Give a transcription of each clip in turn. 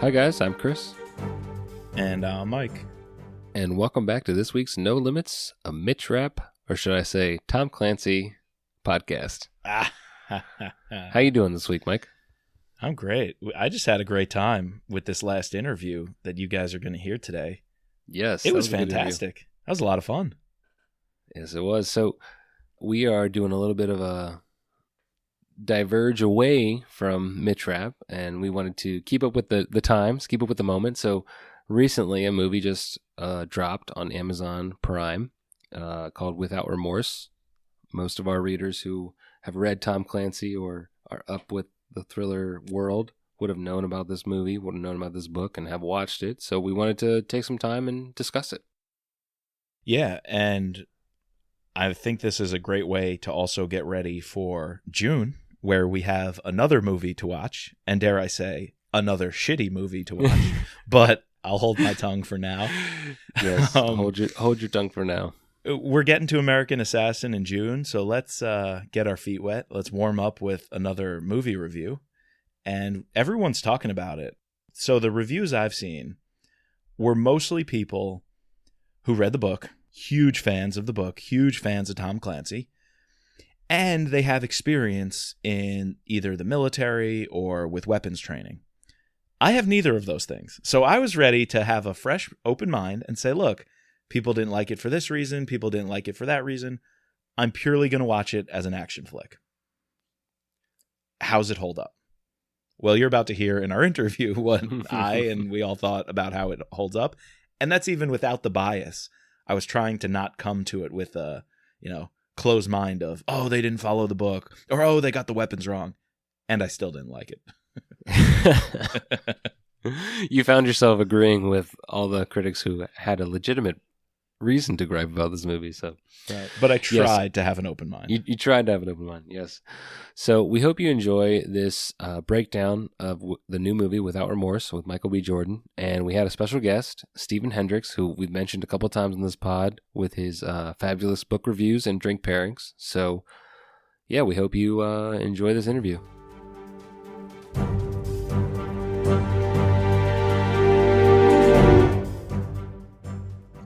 Hi guys, I'm Chris. And Mike. And welcome back to this week's No Limits, a Mitch Rap, or should I say Tom Clancy podcast. How you doing this week, Mike? I'm great. I just had a great time with this last interview that you guys are going to hear today. Yes. It was fantastic. That was a lot of fun. Yes, it was. So we are doing a little bit of a diverge away from Mitch Rap, and we wanted to keep up with the times, keep up with the moment. So recently a movie just dropped on Amazon Prime called Without Remorse. Most of our readers who have read Tom Clancy or are up with the thriller world would have known about this movie, would have known about this book, and have watched it. So we wanted to take some time and discuss it. Yeah, and I think this is a great way to also get ready for June, where we have another movie to watch, and dare I say, another shitty movie to watch. But I'll hold my tongue for now. Yes, hold your tongue for now. We're getting to American Assassin in June, so let's get our feet wet. Let's warm up with another movie review. And everyone's talking about it. So the reviews I've seen were mostly people who read the book, huge fans of the book, huge fans of Tom Clancy, and they have experience in either the military or with weapons training. I have neither of those things. So I was ready to have a fresh, open mind and say, look, people didn't like it for this reason. People didn't like it for that reason. I'm purely going to watch it as an action flick. How's it hold up? Well, you're about to hear in our interview what I and we all thought about how it holds up. And that's even without the bias. I was trying to not come to it with a, closed mind of, oh, they didn't follow the book, or, oh, they got the weapons wrong. And I still didn't like it. You found yourself agreeing with all the critics who had a legitimate reason to gripe about this movie. So, right. But I tried to have an open mind. You tried to have an open mind, yes. So we hope you enjoy this breakdown of the new movie Without Remorse with Michael B. Jordan. And we had a special guest, SteVen Hendricks, who we've mentioned a couple times on this pod with his fabulous book reviews and drink pairings. So, yeah, we hope you enjoy this interview.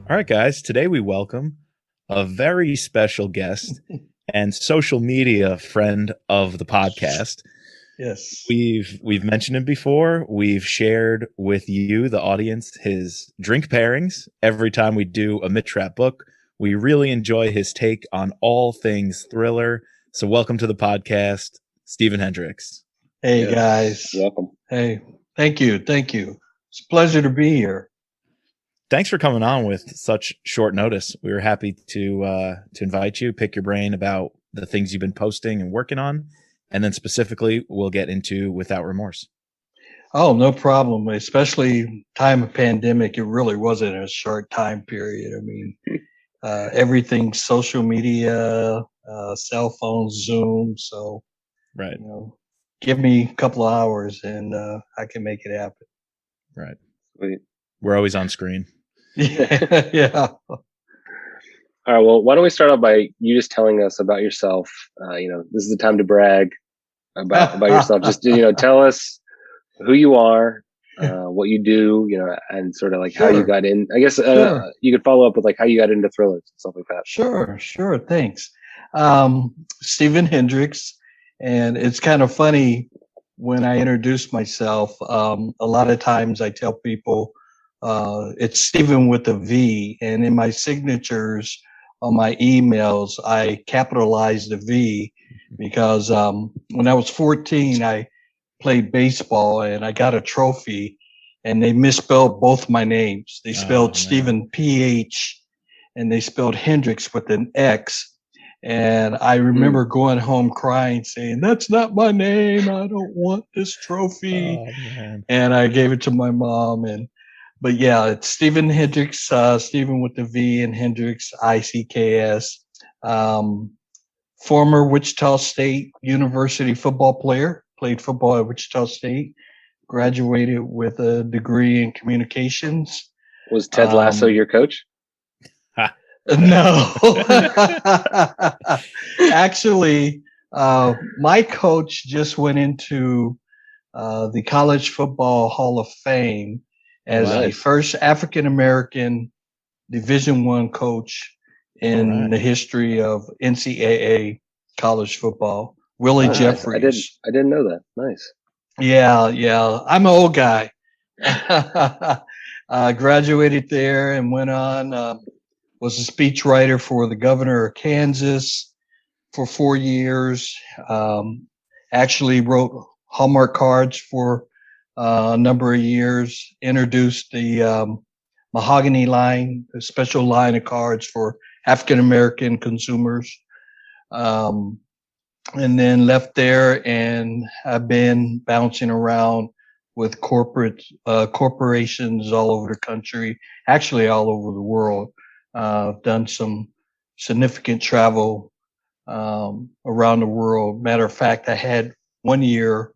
All right, guys, today we welcome a very special guest and social media friend of the podcast. Yes. We've mentioned him before. We've shared with you, the audience, his drink pairings every time we do a Mitch Rap book. We really enjoy his take on all things thriller. So welcome to the podcast, SteVen Hendricks. Hey, guys. Welcome. Hey, thank you. It's a pleasure to be here. Thanks for coming on with such short notice. We were happy to invite you, pick your brain about the things you've been posting and working on. And then specifically, we'll get into Without Remorse. Oh, no problem. Especially time of pandemic. It really wasn't a short time period. I mean, everything social media, cell phones, Zoom. So, right. Give me a couple of hours and I can make it happen. Right. Sweet. We're always on screen. Yeah. All right. Well, why don't we start out by you just telling us about yourself? This is the time to brag about yourself. Just tell us who you are, what you do, and sort of like how you got in. I guess you could follow up with like how you got into thrillers and stuff like that. Sure. Thanks. SteVen Hendricks, and it's kind of funny when I introduce myself. A lot of times I tell people. It's SteVen with a V, and in my signatures on my emails, I capitalized the V because when I was 14, I played baseball and I got a trophy, and they misspelled both my names. They spelled SteVen PH, and they spelled Hendricks with an X. And I remember going home crying, saying, "That's not my name. I don't want this trophy." And I gave it to my mom. But yeah, it's SteVen Hendricks, SteVen with the V and Hendricks, ICKS. Former Wichita State University football player, played football at Wichita State, graduated with a degree in communications. Was Ted Lasso your coach? No. Actually, my coach just went into the College Football Hall of Fame as wow. the first African American Division I coach in right. the history of NCAA college football. Willie Nice. Jeffries. I didn't know that. Nice. Yeah, I'm an old guy. Graduated there and went on. Was a speechwriter for the governor of Kansas for 4 years. Actually wrote Hallmark cards for a number of years. Introduced the mahogany line, a special line of cards for African American consumers. And then left there, and I've been bouncing around with corporations all over the country, actually all over the world. I've done some significant travel around the world. Matter of fact, I had 1 year,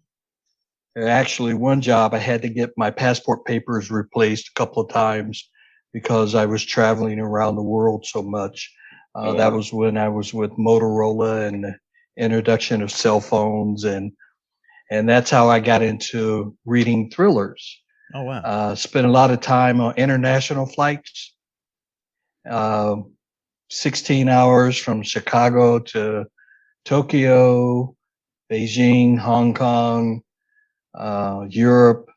actually one job, I had to get my passport papers replaced a couple of times because I was traveling around the world so much. Oh, That wow. was when I was with Motorola and the introduction of cell phones, and that's how I got into reading thrillers. Oh, wow. Spent a lot of time on international flights, 16 hours from Chicago to Tokyo, Beijing, Hong Kong, Europe,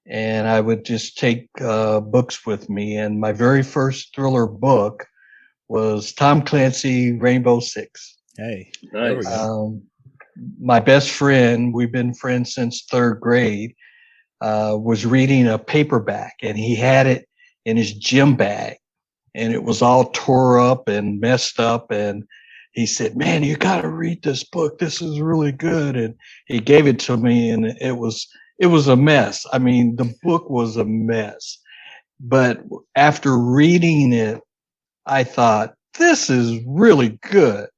and I would just take books with me. And my very first thriller book was Tom Clancy, Rainbow Six. Hey, there we Nice. go. My best friend, we've been friends since third grade, was reading a paperback, and he had it in his gym bag, and it was all tore up and messed up. And he said, "Man, you got to read this book. This is really good." And he gave it to me, and it was a mess. I mean, the book was a mess. But after reading it, I thought, this is really good.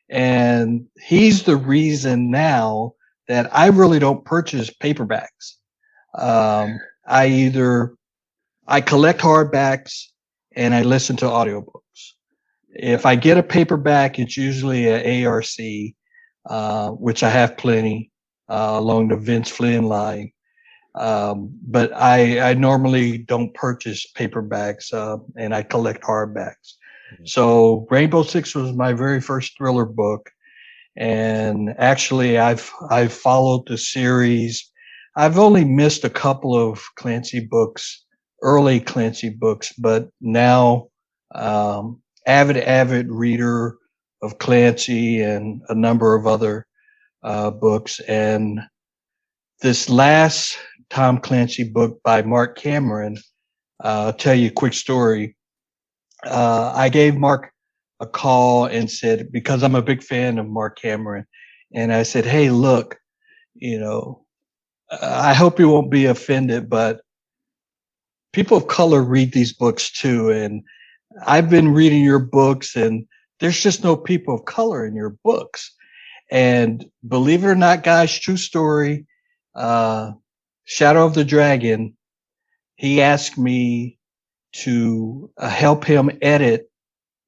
And he's the reason now that I really don't purchase paperbacks. I collect hardbacks and I listen to audiobooks. If I get a paperback, it's usually an ARC, which I have plenty along the Vince Flynn line. But I normally don't purchase paperbacks, and I collect hardbacks. So Rainbow Six was my very first thriller book. And actually I've followed the series. I've only missed a couple of Clancy books, early Clancy books, but now avid reader of Clancy and a number of other books. And this last Tom Clancy book by Mark Cameron, I'll tell you a quick story. I gave Mark a call and said, because I'm a big fan of Mark Cameron, and I said, "Hey, look, I hope you won't be offended, but people of color read these books too. And I've been reading your books, and there's just no people of color in your books. And believe it or not, guys, true story, Shadow of the Dragon, he asked me to help him edit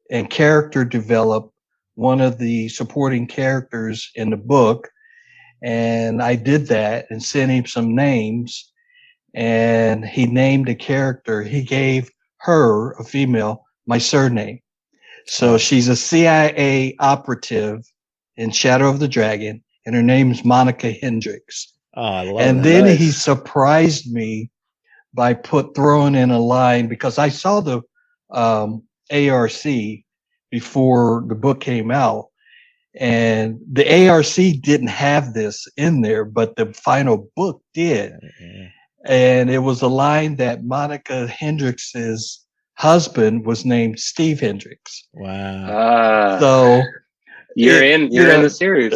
and character develop one of the supporting characters in the book. And I did that and sent him some names, and he named a character. He gave her, a female, my surname. So she's a CIA operative in Shadow of the Dragon, and her name's Monica Hendricks. Oh, I love And that. then Nice. he surprised me by throwing in a line, because I saw the ARC before the book came out, and the ARC didn't have this in there, but the final book did. Yeah. And it was a line that Monica Hendricks's husband was named Steve Hendricks. Wow. So you're in the series.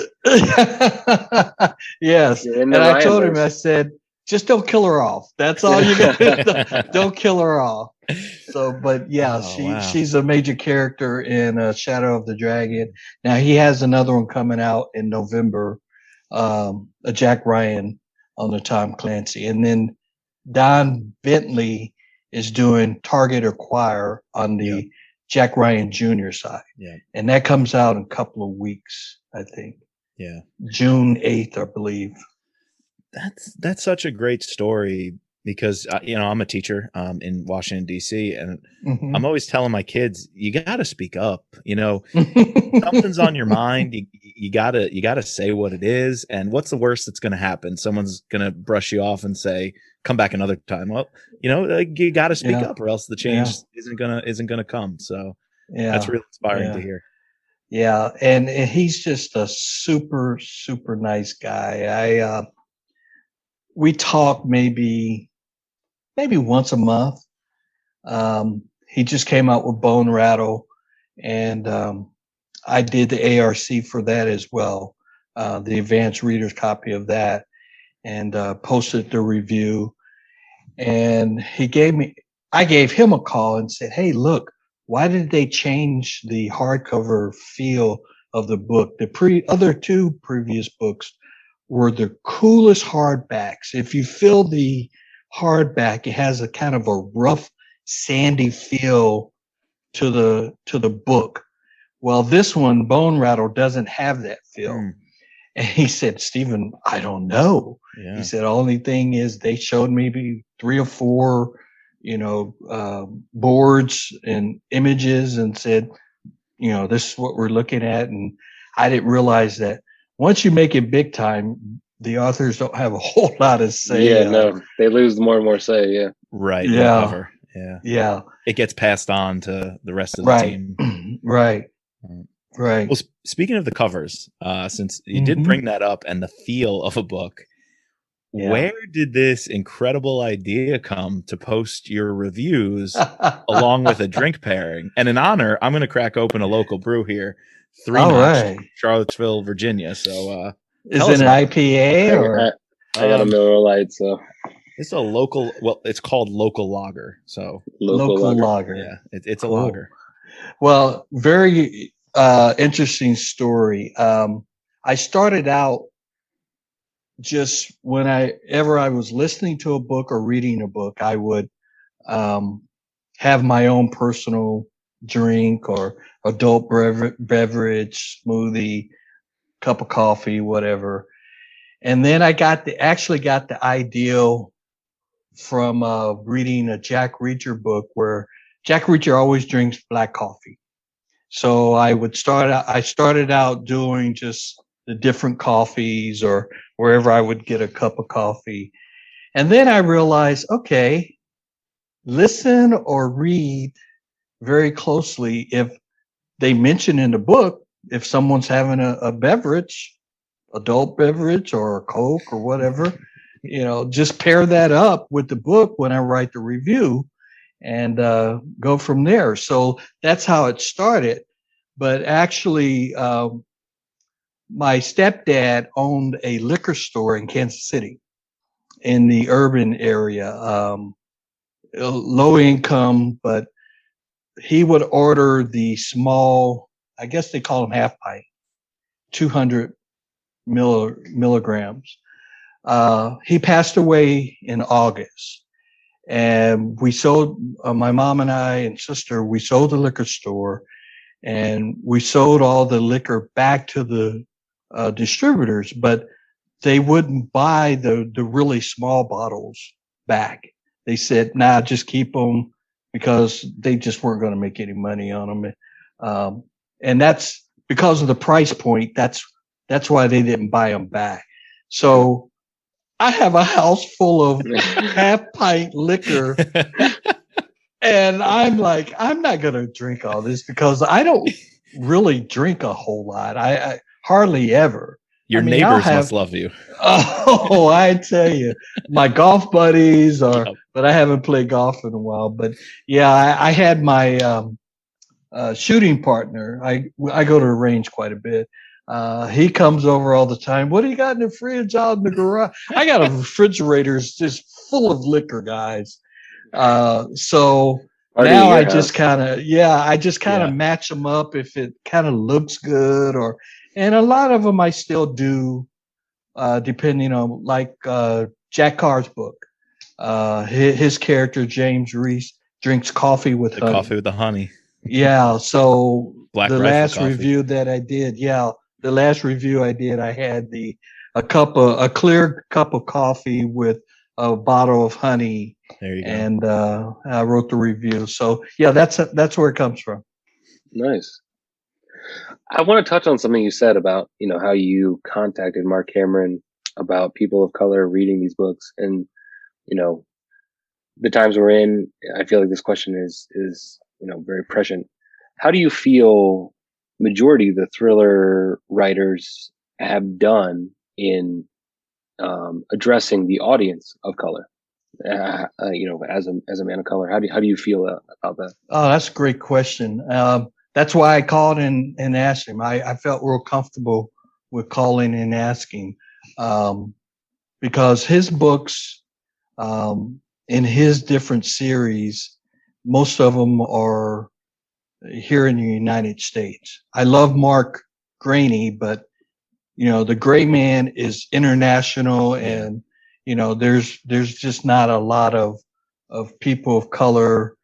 Yes. You're in And the I told him, Ryanverse. I said, just don't kill her off. That's all you got to do. Don't kill her off. So, but yeah, Oh, wow. she's a major character in Shadow of the Dragon. Now he has another one coming out in November, a Jack Ryan on the Tom Clancy. And then Don Bentley is doing Target Acquire on the Jack Ryan Jr. side. Yeah. And that comes out in a couple of weeks, I think. Yeah. June 8th, I believe. That's such a great story because I'm a teacher in Washington D.C. and I'm always telling my kids, you got to speak up. Something's on your mind. You gotta say what it is. And what's the worst that's going to happen? Someone's going to brush you off and say, "Come back another time." Well, you got to speak up, or else the change isn't gonna come. So that's really inspiring to hear. Yeah, and he's just a super, super nice guy. We talk maybe once a month. He just came out with Bone Rattle, and I did the ARC for that as well, the advanced reader's copy of that, and posted the review. And I gave him a call and said, "Hey, look, why did they change the hardcover feel of the book? The other two previous books were the coolest hardbacks. If you feel the hardback, it has a kind of a rough, sandy feel to the book. Well, this one, Bone Rattle, doesn't have that feel." And he said, "SteVen, I don't know." Yeah. He said, "Only thing is they showed maybe 3 or 4, boards and images and said, this is what we're looking at." And I didn't realize that once you make it big time, the authors don't have a whole lot to say. Yeah, no, they lose more and more say. Yeah. Right. Yeah. Cover. Yeah. Yeah. It gets passed on to the rest of the team. Right. Right. Well, speaking of the covers, since you did bring that up and the feel of a book, where did this incredible idea come to post your reviews along with a drink pairing? And in honor, I'm going to crack open a local brew here, 3 Notch, Charlottesville, Virginia. So, is it an IPA or? I got a Miller Lite, so it's a local. Well, it's called local lager. So local lager. Yeah, it's a lager. Well, very interesting story. I started out just whenever I was listening to a book or reading a book, I would have my own personal drink or adult beverage, smoothie, cup of coffee, whatever. And then I actually got the ideal from reading a Jack Reacher book where Jack Reacher always drinks black coffee. So I started out doing just the different coffees or wherever I would get a cup of coffee. And then I realized, okay, listen or read very closely if they mention in the book, if someone's having a beverage, adult beverage or a Coke or whatever, just pair that up with the book when I write the review and go from there. So that's how it started. But actually, my stepdad owned a liquor store in Kansas City in the urban area, low income, but he would order the small, I guess they call them half pint, 200 milligrams. He passed away in August, and we sold, my mom and I and sister, we sold the liquor store, and we sold all the liquor back to the distributors, but they wouldn't buy the really small bottles back. They said, "Nah, just keep them," because they just weren't going to make any money on them. And that's because of the price point. That's why they didn't buy them back. So I have a house full of half pint liquor. And I'm like, I'm not going to drink all this because I don't really drink a whole lot. I hardly ever. Your neighbors must love you. Oh, I tell you, my golf buddies are, but I haven't played golf in a while. But yeah, I had my shooting partner. I go to the range quite a bit. He comes over all the time. "What do you got in the fridge out in the garage?" I got a refrigerator just full of liquor, guys. So now I just kind of match them up if it kind of looks good, and a lot of them I still do, depending on, like Jack Carr's book. His character James Reese drinks coffee with honey. Coffee with the honey. Yeah. So Black the Rifle last coffee. review that I did, I had the a clear cup of coffee with a bottle of honey. There you go. And I wrote the review. So yeah, that's where it comes from. Nice. I want to touch on something you said about, how you contacted Mark Cameron about people of color reading these books, and, the times we're in. I feel like this question is very prescient. How do you feel majority of the thriller writers have done in addressing the audience of color? As a man of color, how do you feel about that? Oh, that's a great question. That's why I called and asked him. I felt real comfortable with calling and asking, because his books, in his different series, most of them are here in the United States. I love Mark Graney, but the Gray Man is international, and there's just not a lot of people of color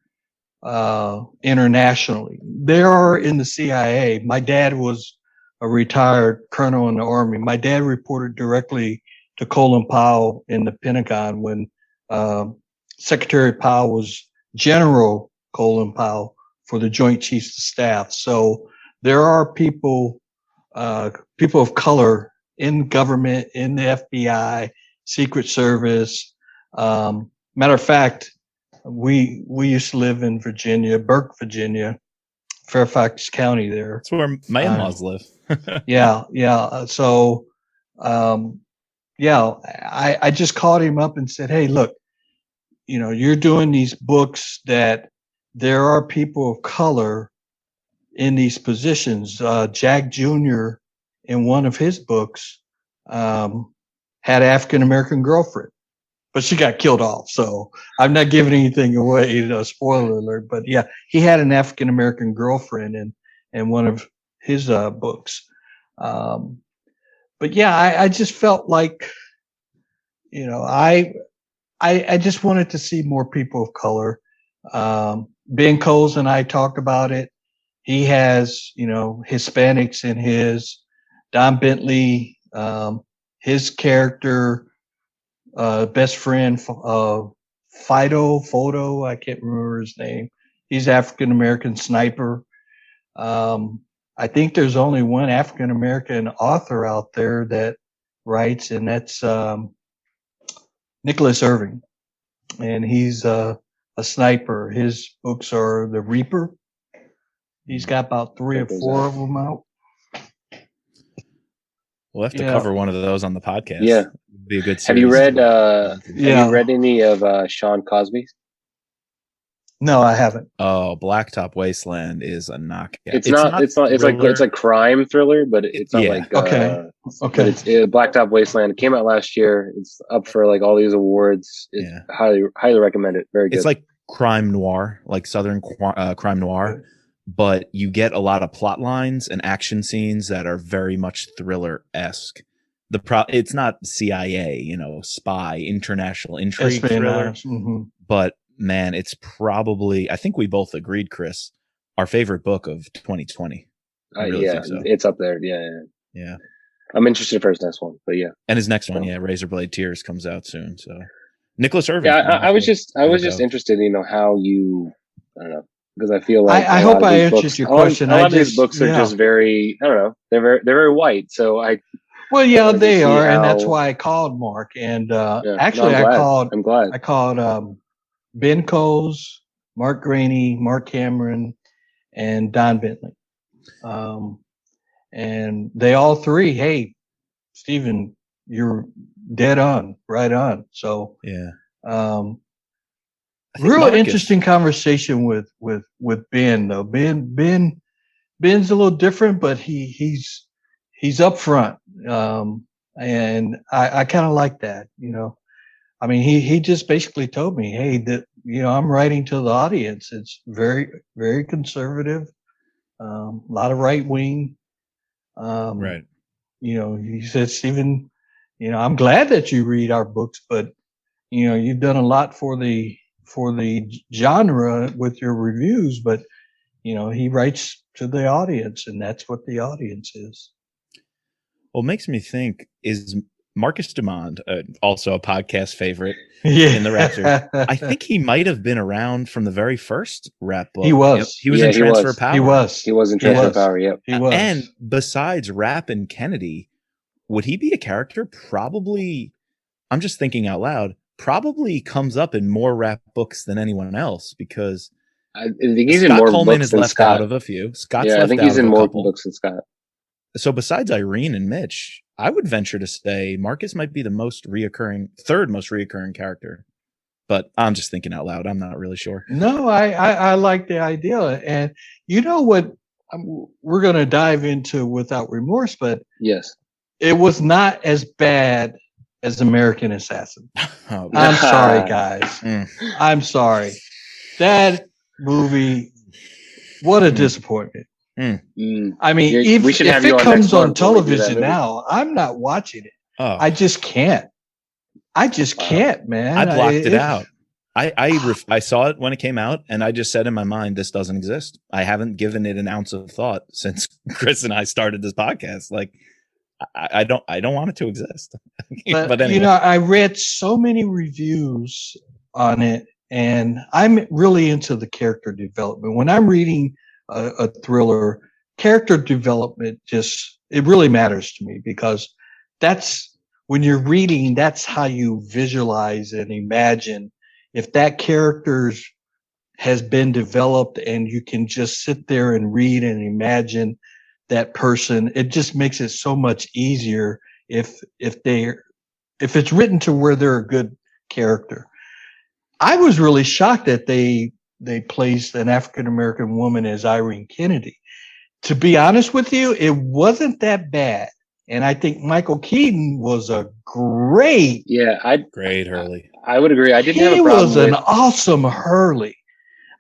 internationally. There are in the CIA. My dad was a retired colonel in the Army. My dad reported directly to Colin Powell in the Pentagon when Secretary Powell was General Colin Powell for the Joint Chiefs of Staff. So there are people of color in government, in the FBI, Secret Service. Matter of fact, we used to live in Virginia, Burke, Virginia, Fairfax County there. That's where my in-laws live. Yeah. So, I just called him up and said, hey, look, you're doing these books that there are people of color in these positions. Jack Jr. in one of his books had an African-American girlfriend, but she got killed off. So I'm not giving anything away, spoiler alert. But yeah, he had an African-American girlfriend in one of his books. But yeah, I just felt like, I just wanted to see more people of color. Ben Coles and I talked about it. He has, Hispanics in his. Don Bentley, his character, best friend, Photo, I can't remember his name. He's African American sniper. I think there's only one African American author out there that writes, and that's Nicholas Irving, and he's a sniper. His books are The Reaper. He's got about 3 or 4 of them out. We'll have to cover one of those on the podcast. Yeah, it'd be a good series. Have you read? Have you read any of Sean Cosby's? No, I haven't. Oh, Blacktop Wasteland is a knockout. It's like crime thriller, but it's not like okay. But it's Blacktop Wasteland. It came out last year. It's up for like all these awards. It's highly recommend it. Very good. It's like crime noir, like Southern crime noir, but you get a lot of plot lines and action scenes that are very much thriller-esque. It's not CIA, spy, international intrigue thriller, but man, it's probably, I think we both agreed, Chris, our favorite book of 2020. I really think so. It's up there. Yeah. I'm interested for his next one, but yeah. And his next one, Razorblade Tears comes out soon. So Nicholas Irving. Yeah, I was just interested, how you, I don't know, because I feel like I hope I answered your question. A lot of these books are just very, I don't know, they're very white. So they are, and that's why I called Mark. And actually, I'm glad. I called Ben Coles, Mark Graney, Mark Cameron, and Don Bentley. And they all three, hey, SteVen, you're dead on, right on. So real interesting conversation with Ben though. Ben's a little different, but he's upfront. And I kind of like that, I mean, he just basically told me, hey, that, I'm writing to the audience. It's very, very conservative, a lot of right wing. Right. He said, SteVen, I'm glad that you read our books, but, you've done a lot for the genre with your reviews, but, he writes to the audience, and that's what the audience is. Well, it makes me think, is Marcus Dumond, also a podcast favorite Yeah. in the Rapture. I think he might have been around from the very first rap book. He was. He was in Transfer Power. He was. He was in Transfer Power, yep. He was. And besides Rap and Kennedy, would he be a character? Probably, I'm just thinking out loud, probably comes up in more rap books than anyone else, because I think he's Scott in more Coleman books is than left Scott. out of a few. Scott's Yeah, I left think out he's of in a more couple. books than Scott. So besides Irene and Mitch, I would venture to say Marcus might be the third most reoccurring character. But I'm just thinking out loud. I'm not really sure. No, I like the idea. And you know what? We're going to dive into Without Remorse, but Yes, it was not as bad as American Assassin. Oh, I'm sorry, guys. Mm. I'm sorry. That movie, what a disappointment. I mean, if it comes on television now, I'm not watching it. Oh. I just can't. Can't, man. I blocked it out. I saw it when it came out, and I just said in my mind, this doesn't exist. I haven't given it an ounce of thought since Chris and I started this podcast. Like, I don't want it to exist. But anyway. I read so many reviews on it, and I'm really into the character development. When I'm reading a thriller, character development it really matters to me, because that's when you're reading, that's how you visualize and imagine. If that character has been developed and you can just sit there and read and imagine that person, it just makes it so much easier if it's written to where they're a good character. I was really shocked that they placed an African American woman as Irene Kennedy. To be honest with you, it wasn't that bad. And I think Michael Keaton was a great Hurley. I would agree. I didn't have a problem. He was an awesome Hurley.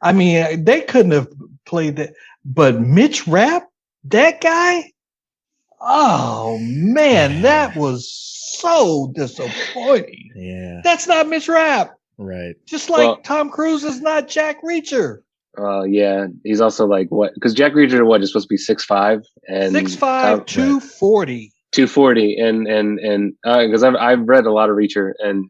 I mean, they couldn't have played that. But Mitch Rapp, that guy, oh man, that was so disappointing. Yeah, that's not Mitch Rapp. Right. Just like Tom Cruise is not Jack Reacher. Yeah, he's also like what? Because Jack Reacher is supposed to be 6'5" and 6'5", 240. 240, and because I've read a lot of Reacher, and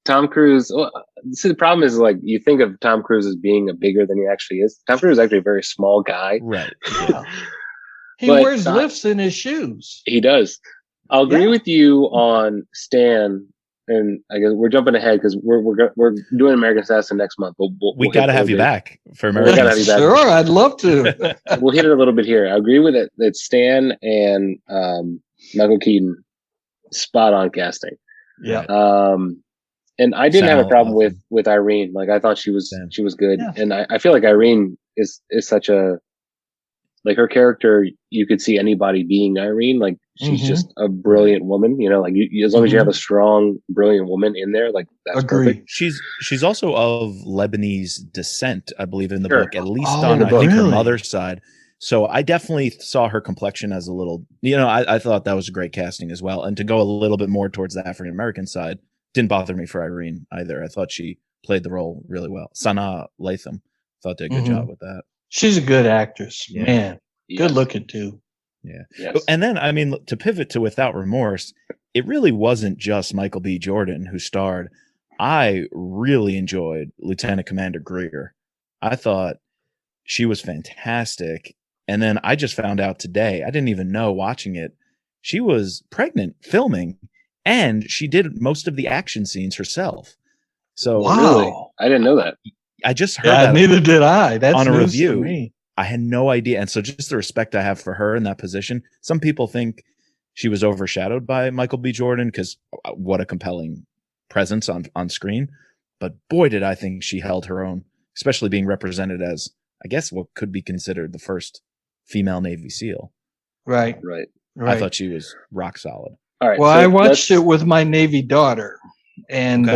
Tom Cruise. Well, see, the problem is, like, you think of Tom Cruise as being bigger than he actually is. Tom Cruise is actually a very small guy. Right. Yeah. He wears lifts in his shoes. He does. I'll agree with you on Stan, and I guess we're jumping ahead because we're doing American Assassin next month. But we got to have you back for American Assassin. Sure, I'd love to. We'll hit it a little bit here. I agree with it that Stan and Michael Keaton, spot on casting. Yeah. And I didn't have a problem with Irene. Like, I thought she was good, and I feel like Irene is such a, like, her character, you could see anybody being Irene. Like, she's just a brilliant woman. Like, as long as you have a strong, brilliant woman in there, like, that's perfect. She's also of Lebanese descent, I believe, in the book, at least on I think her mother's side. So I definitely saw her complexion as a little, I thought that was a great casting as well. And to go a little bit more towards the African American side didn't bother me for Irene either. I thought she played the role really well. Sanaa Lathan thought did a good job with that. She's a good actress, man. Good looking too. Yeah. Yes. And then, I mean, to pivot to Without Remorse, it really wasn't just Michael B. Jordan who starred. I really enjoyed Lieutenant Commander Greer. I thought she was fantastic. And then I just found out today, I didn't even know watching it, she was pregnant filming, and she did most of the action scenes herself. So really, I didn't know that. I just heard that. Neither did I. That's on a news review. to me. I had no idea. And so just the respect I have for her in that position. Some people think she was overshadowed by Michael B. Jordan because what a compelling presence on screen. But boy, did I think she held her own, especially being represented as, I guess, what could be considered the first female Navy SEAL. Right. I thought she was rock solid. All right. Well, so I watched it with my Navy daughter, and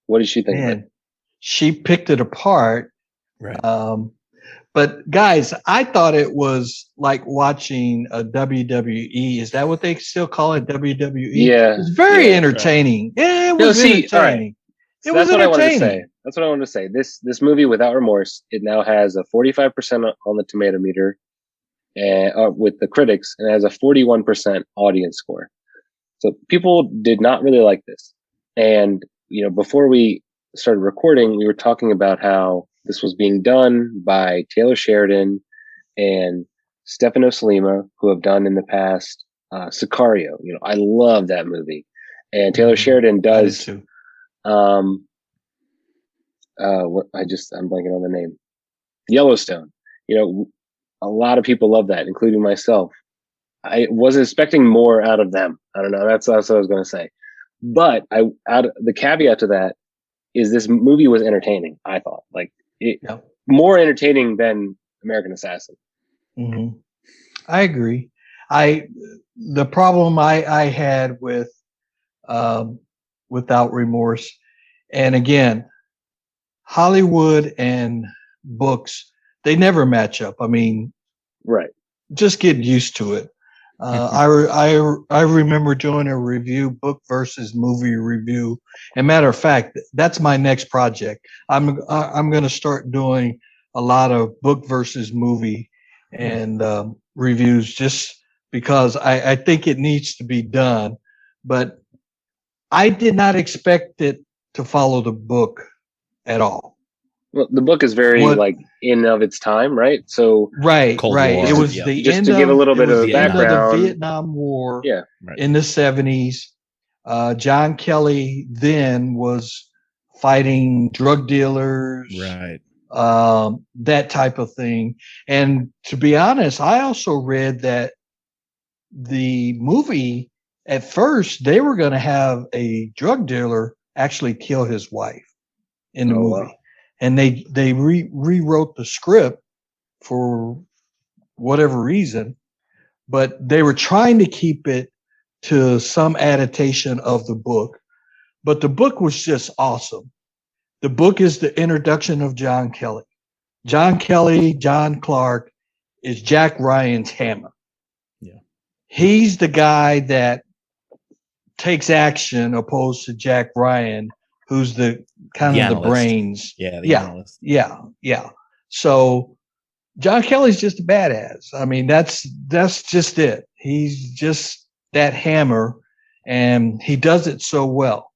what did she think? Man, she picked it apart. Right. But guys, I thought it was like watching a WWE. Is that what they still call it? WWE? Yeah. It's very entertaining. Right. Yeah, it was entertaining. All right. So that's what I wanted to say. That's what I wanted to say. This movie, Without Remorse, it now has a 45% on the tomato meter with the critics, and it has a 41% audience score. So people did not really like this. And, before we started recording, we were talking about how this was being done by Taylor Sheridan and Stefano Sollima, who have done in the past Sicario. I love that movie. And Taylor Sheridan does I'm blanking on the name. Yellowstone. A lot of people love that, including myself. I wasn't expecting more out of them. I don't know. That's what I was going to say. But the caveat to that is this movie was entertaining. I thought more entertaining than American Assassin. Mm-hmm. I agree. The problem I had with Without Remorse, and again, Hollywood and books, they never match up. I mean, right. Just get used to it. I remember doing a review, book versus movie review. And matter of fact, that's my next project. I'm going to start doing a lot of book versus movie and reviews, just because I think it needs to be done. But I did not expect it to follow the book at all. Well, the book is very in of its time, right? So right. War. It was the just end to give a little bit of background. End of the Vietnam War in the 70s. John Kelly then was fighting drug dealers, right? That type of thing. And to be honest, I also read that the movie, at first, they were going to have a drug dealer actually kill his wife in the movie. Wow. And they rewrote the script for whatever reason, but they were trying to keep it to some adaptation of the book. But the book was just awesome. The book is the introduction of John Kelly. John Clark, is Jack Ryan's hammer. Yeah. He's the guy that takes action, opposed to Jack Ryan, who's the kind of the brains. Analyst. Yeah. So John Kelly's just a badass. I mean, that's just it. He's just that hammer, and he does it so well.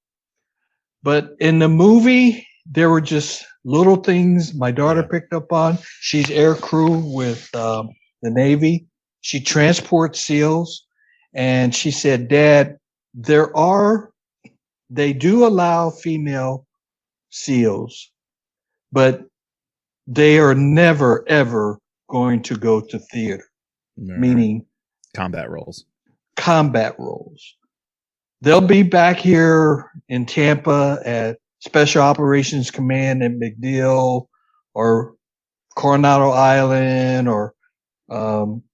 But in the movie, there were just little things my daughter picked up on. She's air crew with the Navy. She transports SEALs, and she said, "Dad, they do allow female SEALs, but they are never, ever going to go to theater," meaning combat roles. They'll be back here in Tampa at Special Operations Command at MacDill or Coronado Island or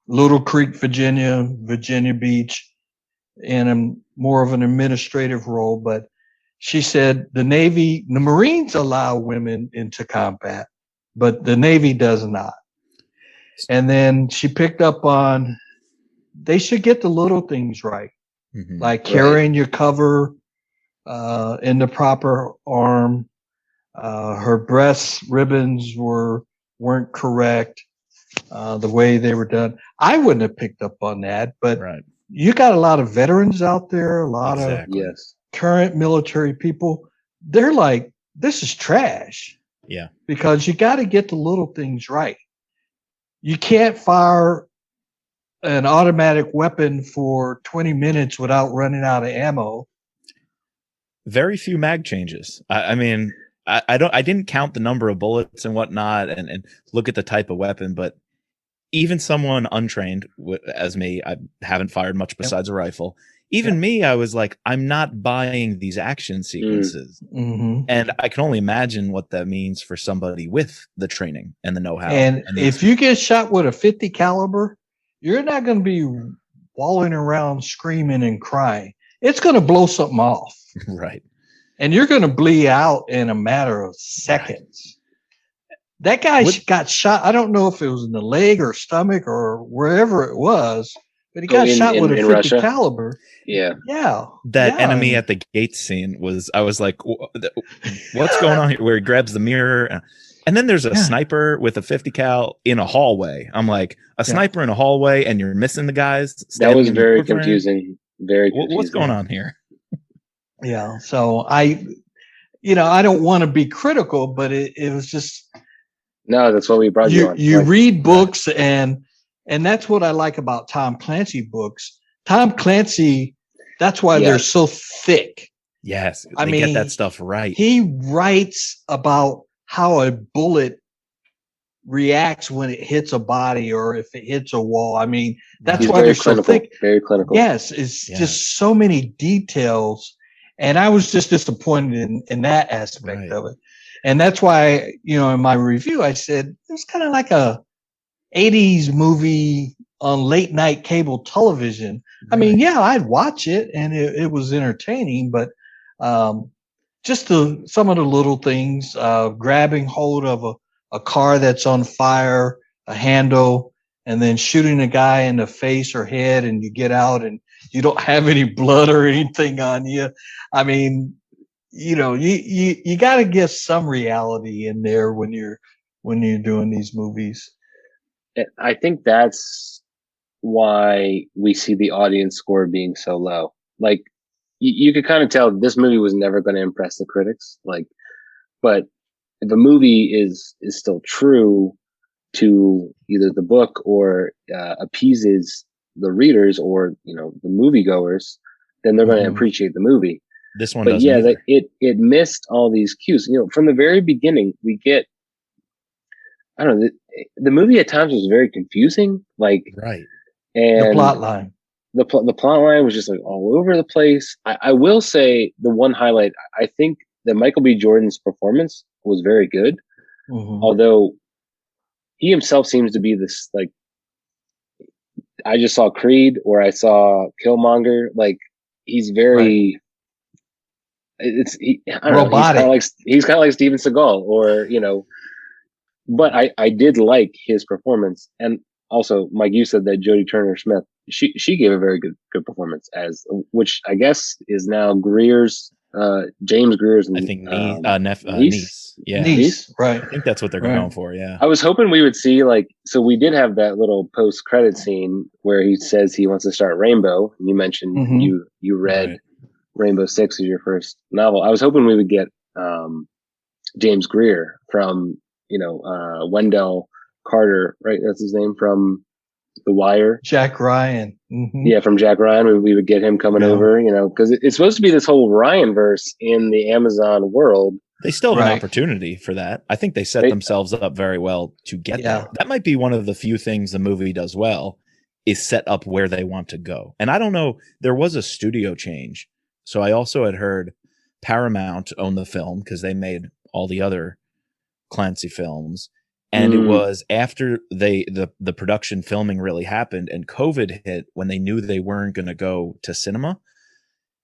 Little Creek, Virginia Beach, in more of an administrative role. But she said the Marines allow women into combat, but the Navy does not. And then she picked up on they should get the little things right, like carrying your cover in the proper arm. Her breast ribbons weren't correct, the way they were done. I wouldn't have picked up on that, but you got a lot of veterans out there, a lot of current military people. They're like, this is trash. Yeah. Because you got to get the little things right. You can't fire an automatic weapon for 20 minutes without running out of ammo. Very few mag changes. I mean, I didn't count the number of bullets and whatnot and look at the type of weapon, but even someone untrained as me, I haven't fired much besides a rifle. Even me, I was like, I'm not buying these action sequences. And I can only imagine what that means for somebody with the training and the know-how. And if you get shot with a 50 caliber, you're not going to be walling around screaming and crying. It's going to blow something off. Right. And you're going to bleed out in a matter of seconds. That guy got shot. I don't know if it was in the leg or stomach or wherever it was, but he got shot with a 50 Russia? Caliber. Yeah. That enemy at the gate scene I was like, what's going on here? Where he grabs the mirror. And then there's a sniper with a 50 cal in a hallway. I'm like, a sniper in a hallway and you're missing the guys. That was very confusing. Very What's confusing. going on here? Yeah. So I don't want to be critical, but it was just, No, that's what we brought you on. you Like, read books, and that's what I like about Tom Clancy books. Tom Clancy, that's why they're yes. so thick. Yes, I they mean, get that stuff right. He writes about how a bullet reacts when it hits a body or if it hits a wall. I mean, that's He's why very they're so clinical. thick. Very clinical. Yes, it's just so many details, and I was just disappointed in that aspect of it. And that's why, in my review, I said it was kind of like a 80s movie on late night cable television. I mean, yeah, I'd watch it and it was entertaining, but just some of the little things, grabbing hold of a car that's on fire, a handle, and then shooting a guy in the face or head, and you get out and you don't have any blood or anything on you. I mean, you got to get some reality in there when you're doing these movies. I think that's why we see the audience score being so low. Like, you could kind of tell this movie was never going to impress the critics. Like, but if a movie is still true to either the book or appeases the readers or the moviegoers, then they're going to appreciate the movie. This one, but yeah, it missed all these cues. From the very beginning, we get, I don't know, the movie at times was very confusing. Like, and the plot line. The plot line was just like all over the place. I will say the one highlight, I think that Michael B. Jordan's performance was very good. Although he himself seems to be this, like, I just saw Creed or I saw Killmonger. Like, he's very, I don't robotic. Know, he's kind of like Steven Seagal or, but I did like his performance. And also, Mike, you said that Jodie Turner-Smith, she gave a very good performance which I guess is now James Greer's. I think niece. Yeah, niece. Right. I think that's what they're going for. Yeah. I was hoping we would see, so we did have that little post-credit scene where he says he wants to start Rainbow. You mentioned you read Rainbow Six as your first novel. I was hoping we would get James Greer from Wendell Carter, right? That's his name, from The Wire. Jack Ryan. Yeah, from Jack Ryan. We would get him coming over, because it's supposed to be this whole Ryan verse in the Amazon world. They still have an opportunity for that. I think they set themselves up very well to get there. That might be one of the few things the movie does well, is set up where they want to go. And I don't know, there was a studio change. So I also had heard Paramount owned the film because they made all the other Clancy films. And it was after the production filming really happened and COVID hit, when they knew they weren't going to go to cinema.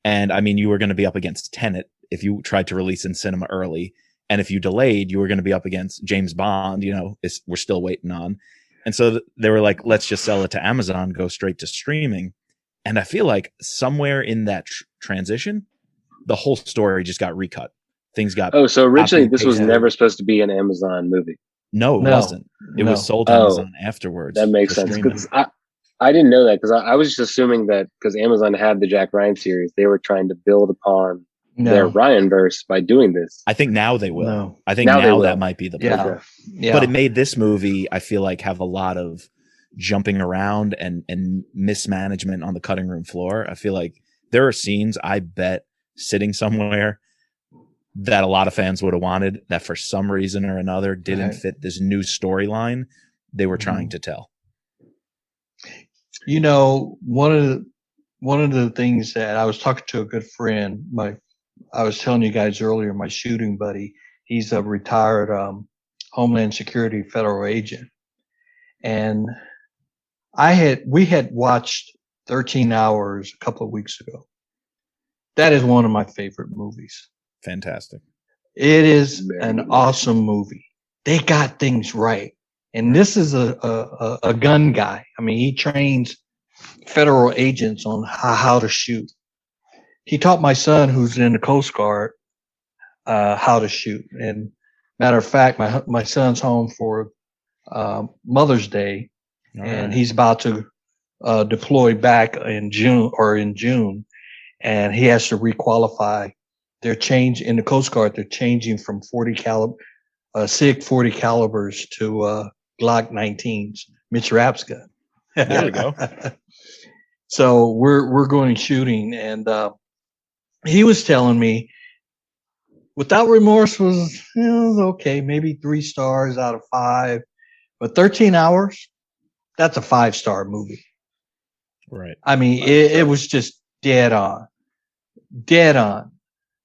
And I mean, you were going to be up against Tenet if you tried to release in cinema early. And if you delayed, you were going to be up against James Bond, we're still waiting on. And so they were like, let's just sell it to Amazon, go straight to streaming. And I feel like somewhere in that transition, the whole story just got recut. Things got. Oh, so originally this was never supposed to be an Amazon movie. No, it wasn't. It was sold to Amazon afterwards. That makes sense. Because I didn't know that, because I was just assuming that because Amazon had the Jack Ryan series, they were trying to build upon their Ryan verse by doing this. I think now they will. No. I think now that might be the plan. Yeah. But it made this movie, I feel like, have a lot of jumping around and mismanagement on the cutting room floor. I feel like there are scenes, I bet, sitting somewhere that a lot of fans would have wanted that for some reason or another didn't fit this new storyline they were trying to tell. One of the things that I was talking to a good friend, I was telling you guys earlier, my shooting buddy, he's a retired Homeland Security federal agent. And we had watched 13 Hours a couple of weeks ago. That is one of my favorite movies. Fantastic. It is an awesome movie. They got things right. And this is a gun guy. I mean, he trains federal agents on how to shoot. He taught my son, who's in the Coast Guard, how to shoot. And matter of fact, my son's home for Mother's Day, and he's about to deploy back in June, and he has to requalify. They're changing in the Coast Guard. They're changing from 40 caliber, SIG 40 calibers to Glock 19s. Mitch Rapp's gun. There we go. So we're going shooting, and he was telling me Without Remorse was okay, maybe 3 stars out of 5, but 13 Hours, that's a 5-star movie. Right. I mean, it was just dead on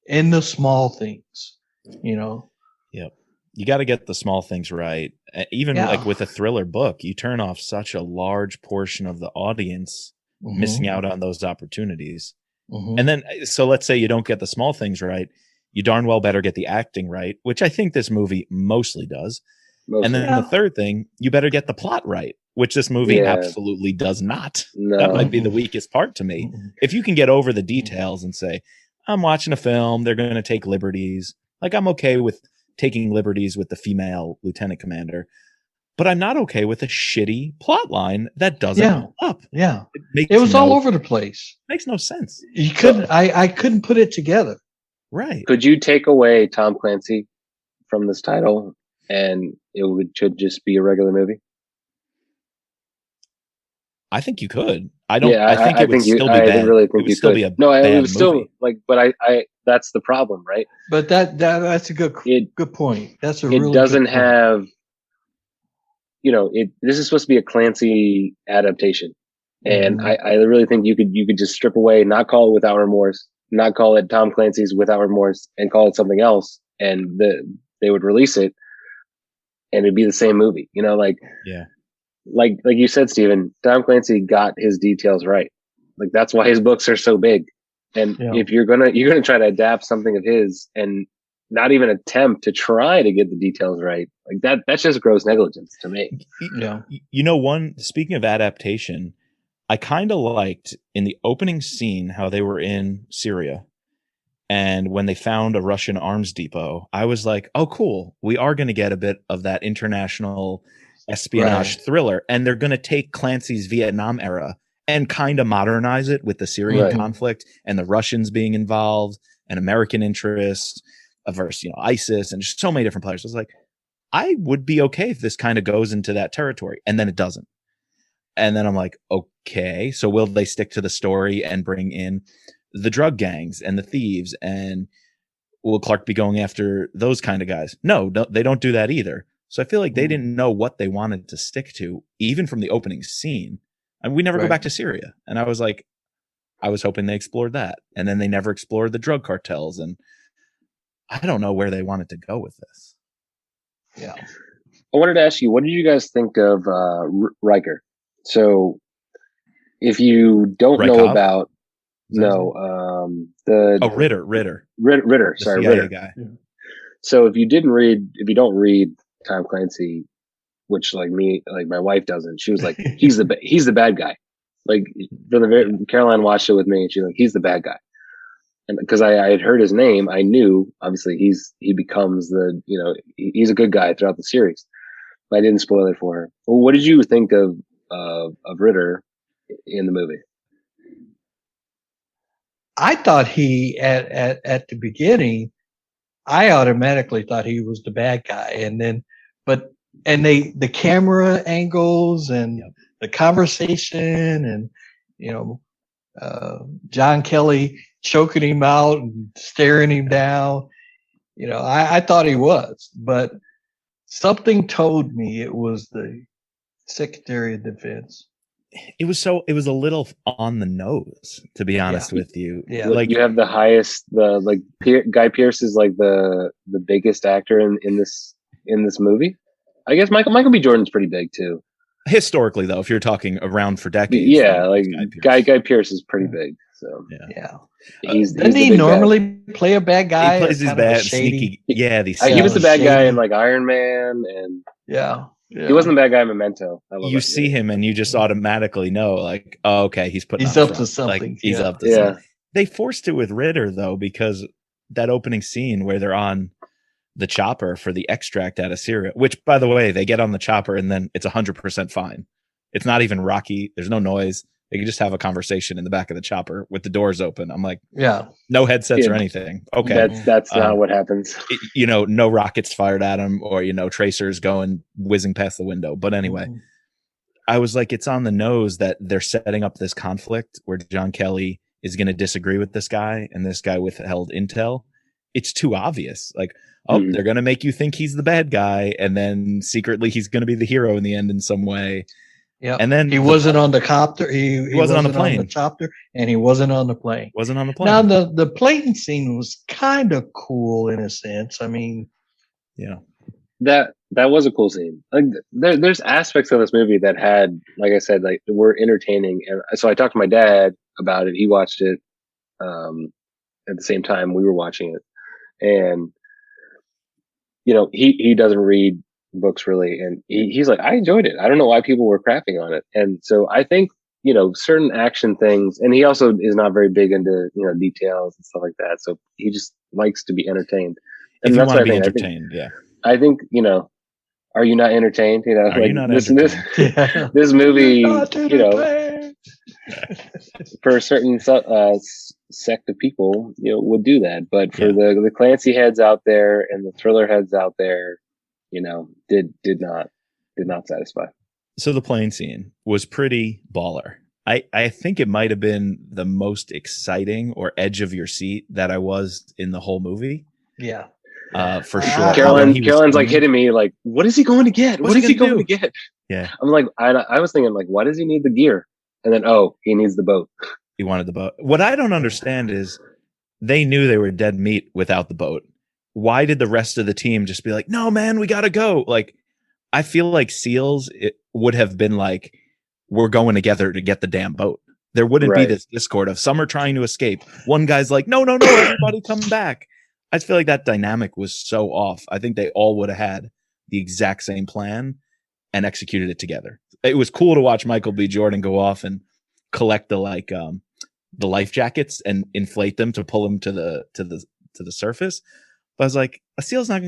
in the small things, Yep. You got to get the small things right. Even like with a thriller book, you turn off such a large portion of the audience missing out on those opportunities. And then, so let's say you don't get the small things right. You darn well better get the acting right, which I think this movie mostly does. And then the third thing, you better get the plot right, which this movie absolutely does not. No. That might be the weakest part to me. If you can get over the details and say, I'm watching a film, they're going to take liberties. Like, I'm okay with taking liberties with the female lieutenant commander, but I'm not okay with a shitty plot line that doesn't go up. Yeah. It was all over the place. Makes no sense. You couldn't, I couldn't put it together. Right. Could you take away Tom Clancy from this title and should just be a regular movie? I think you could. I don't. Yeah, I think it would still be bad. I really think you could. No, it was still like, but I that's the problem, right? But that's a good point. That's a really it doesn't good point. have, this is supposed to be a Clancy adaptation, and I really think you could just strip away, not call it Without Remorse, not call it Tom Clancy's Without Remorse, and call it something else, and they would release it, and it'd be the same movie. Like you said, SteVen, Tom Clancy got his details right. Like, that's why his books are so big. And if you're gonna try to adapt something of his and not even attempt to try to get the details right, like that's just gross negligence to me. Yeah. Speaking of adaptation, I kind of liked in the opening scene how they were in Syria, and when they found a Russian arms depot, I was like, oh, cool. We are going to get a bit of that international espionage thriller, and they're going to take Clancy's Vietnam era and kind of modernize it with the Syrian conflict and the Russians being involved and American interest versus ISIS and just so many different players. I was like, I would be okay if this kind of goes into that territory, and then it doesn't. And then I'm like, okay, so will they stick to the story and bring in the drug gangs and the thieves, and will Clark be going after those kind of guys? No, they don't do that either. So I feel like they didn't know what they wanted to stick to, even from the opening scene. And we never go back to Syria. And I was like, I was hoping they explored that. And then they never explored the drug cartels. And I don't know where they wanted to go with this. Yeah. I wanted to ask you, what did you guys think of Riker? So if you don't know about, Ritter. Ritter. Sorry, Ritter guy. Yeah. So if you don't read Tom Clancy, which like my wife doesn't, she was like, he's the bad guy. Like, Caroline watched it with me, and she's like, he's the bad guy. And because I had heard his name, I knew obviously he becomes he's a good guy throughout the series. But I didn't spoil it for her. Well, what did you think of Ritter in the movie? I thought he at the beginning, I automatically thought he was the bad guy, and then the camera angles and the conversation and John Kelly choking him out and staring him down. I thought he was, but something told me it was the Secretary of Defense. It was a little on the nose, to be honest with you. Yeah, like you have the highest, Guy Pearce is like the biggest actor in this movie. I guess Michael B. Jordan's pretty big too. Historically, though, if you're talking around for decades, like Guy Pearce is pretty big. So doesn't he normally play a bad guy? He plays his bad, sneaky. Yeah, he was the bad guy in like Iron Man, and he wasn't the bad guy in Memento. You see him and you just automatically know, like, oh, okay, he's up to something. Like, he's up to something. They forced it with Ritter though, because that opening scene where they're on the chopper for the extract out of Syria, which, by the way, they get on the chopper and then it's 100% fine. It's not even rocky. There's no noise. They can just have a conversation in the back of the chopper with the doors open. I'm like, Yeah. no headsets Yeah. or anything. Okay. That's not what happens. No rockets fired at them or, tracers going whizzing past the window. But anyway, I was like, it's on the nose that they're setting up this conflict where John Kelly is going to disagree with this guy and this guy withheld intel. It's too obvious. Like, they're going to make you think he's the bad guy. And then secretly he's going to be the hero in the end in some way. Yeah. And then he wasn't on the copter. He wasn't on the plane. On the chopper, and he wasn't on the plane. Wasn't on the plane. Now the plane scene was kind of cool in a sense. I mean, that was a cool scene. Like there's aspects of this movie that had, like I said, like were entertaining. And so I talked to my dad about it. He watched it at the same time we were watching it, and he doesn't read books really, and he's like, I enjoyed it. I don't know why people were crapping on it. And so I think certain action things, and he also is not very big into details and stuff like that, so he just likes to be entertained. And if that's you want what to I be think. entertained, I think are you not entertained? Are like you not this entertained? this movie, for a certain sect of people, would do that. But for the Clancy heads out there and the thriller heads out there, did not satisfy. So the plane scene was pretty baller. I think it might have been the most exciting or edge of your seat that I was in the whole movie. Yeah. For sure. Caroline's like hitting me like, what is he going to get? What is he going to get? Yeah. I'm like, I was thinking like, why does he need the gear? And then, he needs the boat. He wanted the boat. What I don't understand is they knew they were dead meat without the boat. Why did the rest of the team just be like, no, man, we got to go? Like, I feel like SEALs, it would have been like, we're going together to get the damn boat. There wouldn't be this discord of some are trying to escape. One guy's like, no, everybody come back. I just feel like that dynamic was so off. I think they all would have had the exact same plan and executed it together. It was cool to watch Michael B. Jordan go off and collect the life jackets and inflate them to pull them to the surface. But I was like, a SEAL's not.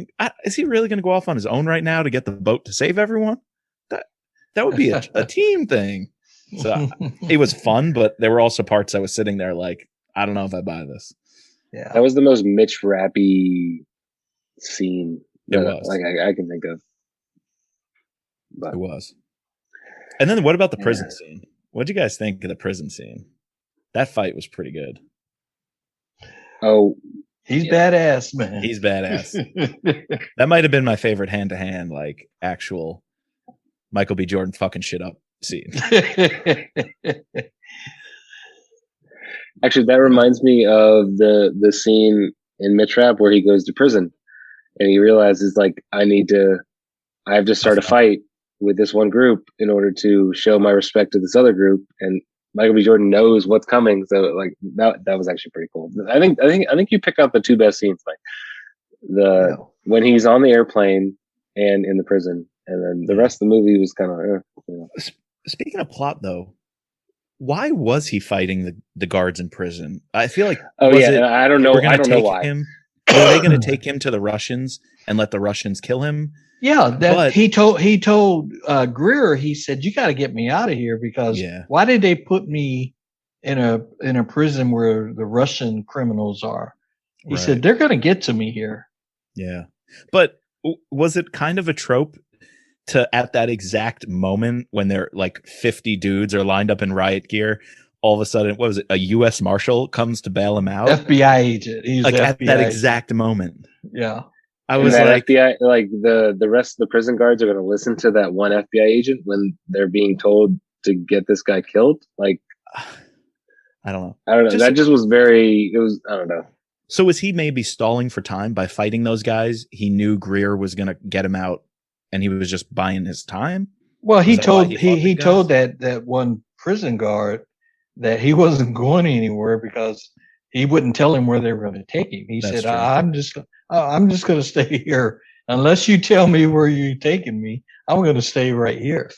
Is he really going to go off on his own right now to get the boat to save everyone? That would be a team thing. So it was fun, but there were also parts I was sitting there like, I don't know if I buy this. Yeah, that was the most Mitch Rappy scene it was. Like I can think of. But. It was. And then what about the prison scene? What did you guys think of the prison scene? That fight was pretty good. Oh, he's badass, man. He's badass. That might have been my favorite hand-to-hand, like actual Michael B. Jordan fucking shit up scene. Actually, that reminds me of the scene in Mitch Rapp where he goes to prison and he realizes like I have to start a fight with this one group in order to show my respect to this other group, and Michael B. Jordan knows what's coming. So like that was actually pretty cool. I think you pick out the two best scenes, like when he's on the airplane and in the prison, and then the rest of the movie was kind of. Speaking of plot, though, why was he fighting the guards in prison? I feel like I don't know. I don't know why. Were they going to take him to the Russians and let the Russians kill him? Yeah, he told Greer. He said, "You got to get me out of here because why did they put me in a prison where the Russian criminals are?" He said, "They're going to get to me here." Yeah, but was it kind of a trope to at that exact moment when they're like 50 dudes are lined up in riot gear? All of a sudden, what was it? A U.S. Marshal comes to bail him out. FBI agent. He's like at FBI that agent. exact moment. Yeah. I was like, FBI, like the rest of the prison guards are going to listen to that one FBI agent when they're being told to get this guy killed. Like, I don't know. That just was very. It was. I don't know. So was he maybe stalling for time by fighting those guys? He knew Greer was going to get him out, and he was just buying his time. Well, he told that one prison guard that he wasn't going anywhere because he wouldn't tell him where they were going to take him. He said, "I'm just going to stay here unless you tell me where you're taking me. I'm going to stay right here."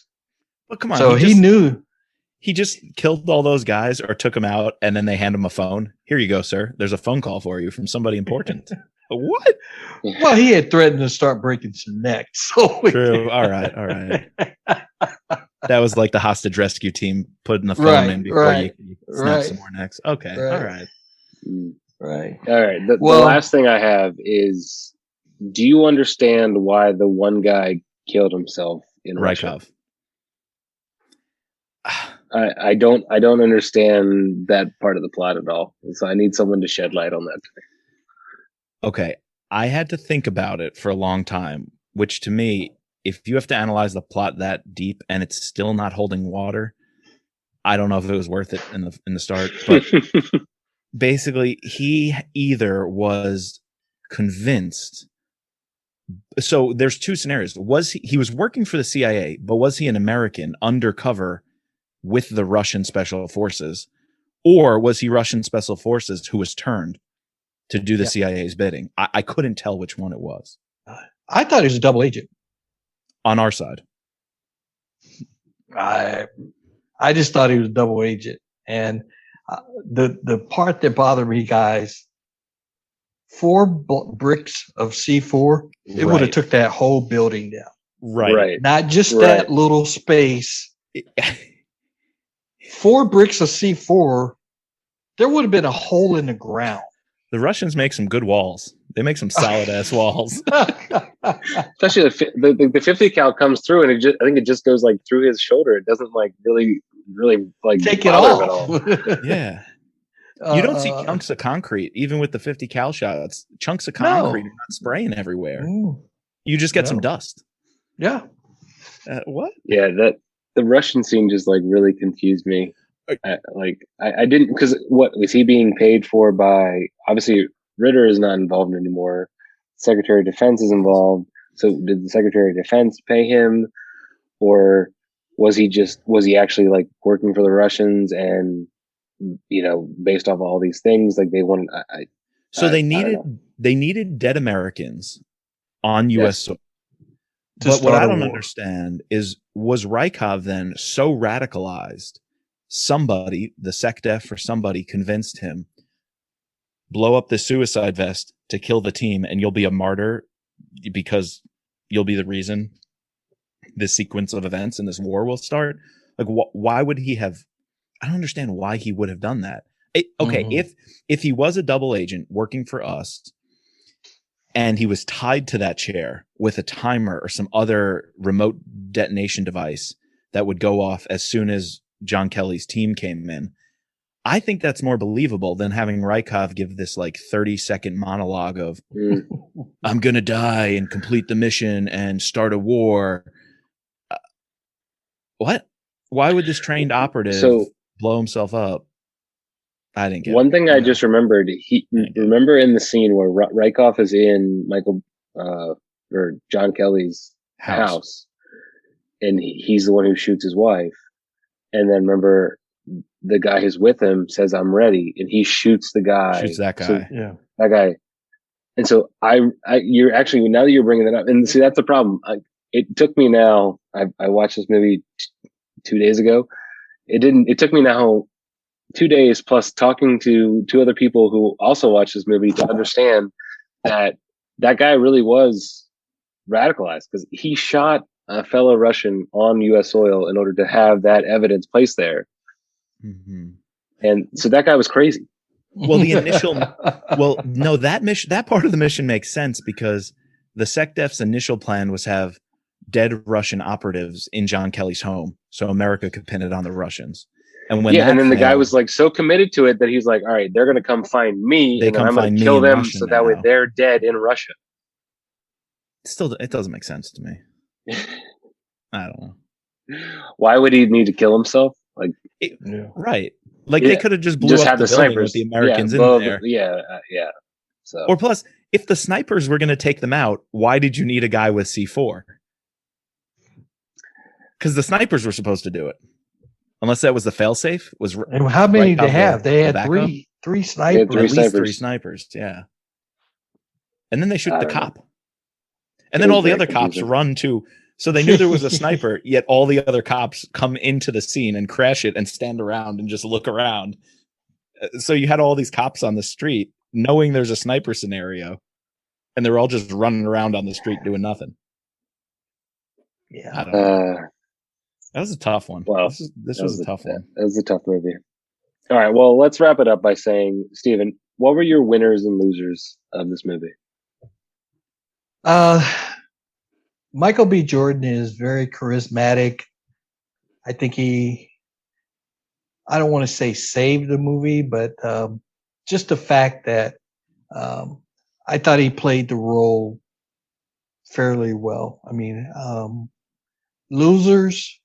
But come on. So he knew. He just killed all those guys or took them out, and then they hand him a phone. Here you go, sir. There's a phone call for you from somebody important. What? Well, he had threatened to start breaking some necks. So true. All right. That was like the hostage rescue team putting the phone in before you snap some more necks. Okay, all right. Right. All right. The last thing I have is, do you understand why the one guy killed himself in Russia? I don't understand that part of the plot at all. So I need someone to shed light on that. Okay. I had to think about it for a long time, which to me, if you have to analyze the plot that deep and it's still not holding water, I don't know if it was worth it in the start. But basically, he either was convinced. So there's two scenarios. Was he was working for the CIA, but was he an American undercover with the Russian special forces, or was he Russian special forces who was turned to do the CIA's bidding? I couldn't tell which one it was. I thought he was a double agent on our side. I just thought he was a double agent, and the part that bothered me, guys, 4 bricks of C4, it would have took that whole building down. Right. Not just that little space. 4 bricks of C4, there would have been a hole in the ground. The Russians make some good walls. They make some solid ass walls. Especially the 50 cal comes through, and I think it just goes like through his shoulder. It doesn't like really like take it off at all. Yeah. You don't see chunks of concrete, even with the 50 cal shots. Chunks of concrete are not spraying everywhere. You just get some dust. Yeah. What? Yeah, the Russian scene just like really confused me. I didn't, because what was he being paid for by? Obviously, Ritter is not involved anymore. Secretary of Defense is involved. So did the Secretary of Defense pay him, or was he actually like working for the Russians and, you know, based off all these things, like they wanted. They needed dead Americans on U.S. soil. But what I don't understand is, was Rykov then so radicalized? Somebody, the SecDef or somebody, convinced him, blow up the suicide vest to kill the team, and you'll be a martyr because you'll be the reason this sequence of events and this war will start. Like, why would he have? I don't understand why he would have done that. If he was a double agent working for us, and he was tied to that chair with a timer or some other remote detonation device that would go off as soon as John Kelly's team came in, I think that's more believable than having Rykov give this like 30-second monologue of I'm going to die and complete the mission and start a war. What? Why would this trained operative blow himself up? I didn't get one thing. I just remembered. Remember in the scene where Rykov is in Michael or John Kelly's house, and he's the one who shoots his wife. And then remember, the guy who's with him says, "I'm ready," and he shoots the guy. Shoots that guy. So, that guy. And so you're actually, now that you're bringing that up, and see, that's the problem. It took me now. I watched this movie 2 days ago. It took me now 2 days plus talking to 2 other people who also watched this movie to understand that guy really was radicalized, because he shot a fellow Russian on U.S. soil in order to have that evidence placed there. Mm-hmm. And so that guy was crazy. Well, that part of the mission makes sense, because the SecDef's initial plan was have dead Russian operatives in John Kelly's home, so America could pin it on the Russians. And when and then the guy was like so committed to it that he's like, all right, they're going to come find me, and I'm going to kill them, so that way they're dead in Russia. Still, it doesn't make sense to me. I don't know. Why would he need to kill himself? Like, right? Like they could have just blew up the building with the Americans in there. So, or plus, if the snipers were going to take them out, why did you need a guy with C4? Because the snipers were supposed to do it, unless that was the failsafe. And how many did they have? They had three snipers. At least 3 snipers. Yeah. And then they shoot the cop. And then all the other cops run too. So they knew there was a sniper, yet all the other cops come into the scene and crash it and stand around and just look around. So you had all these cops on the street knowing there's a sniper scenario, and they're all just running around on the street doing nothing. Yeah. That was a tough one. Wow. This was a tough one. That was a tough movie. All right, well, let's wrap it up by saying, SteVen, what were your winners and losers of this movie? Michael B. Jordan is very charismatic. I think I don't want to say saved the movie, but just the fact that I thought he played the role fairly well. I mean, losers,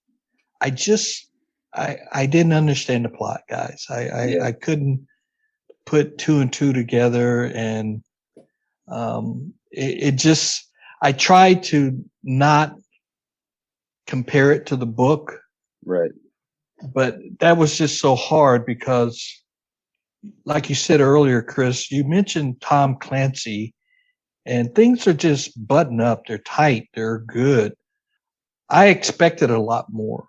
I didn't understand the plot, guys. I couldn't put two and two together, and it just, I tried to not compare it to the book. Right. But that was just so hard because, like you said earlier, Chris, you mentioned Tom Clancy, and things are just buttoned up. They're tight. They're good. I expected a lot more.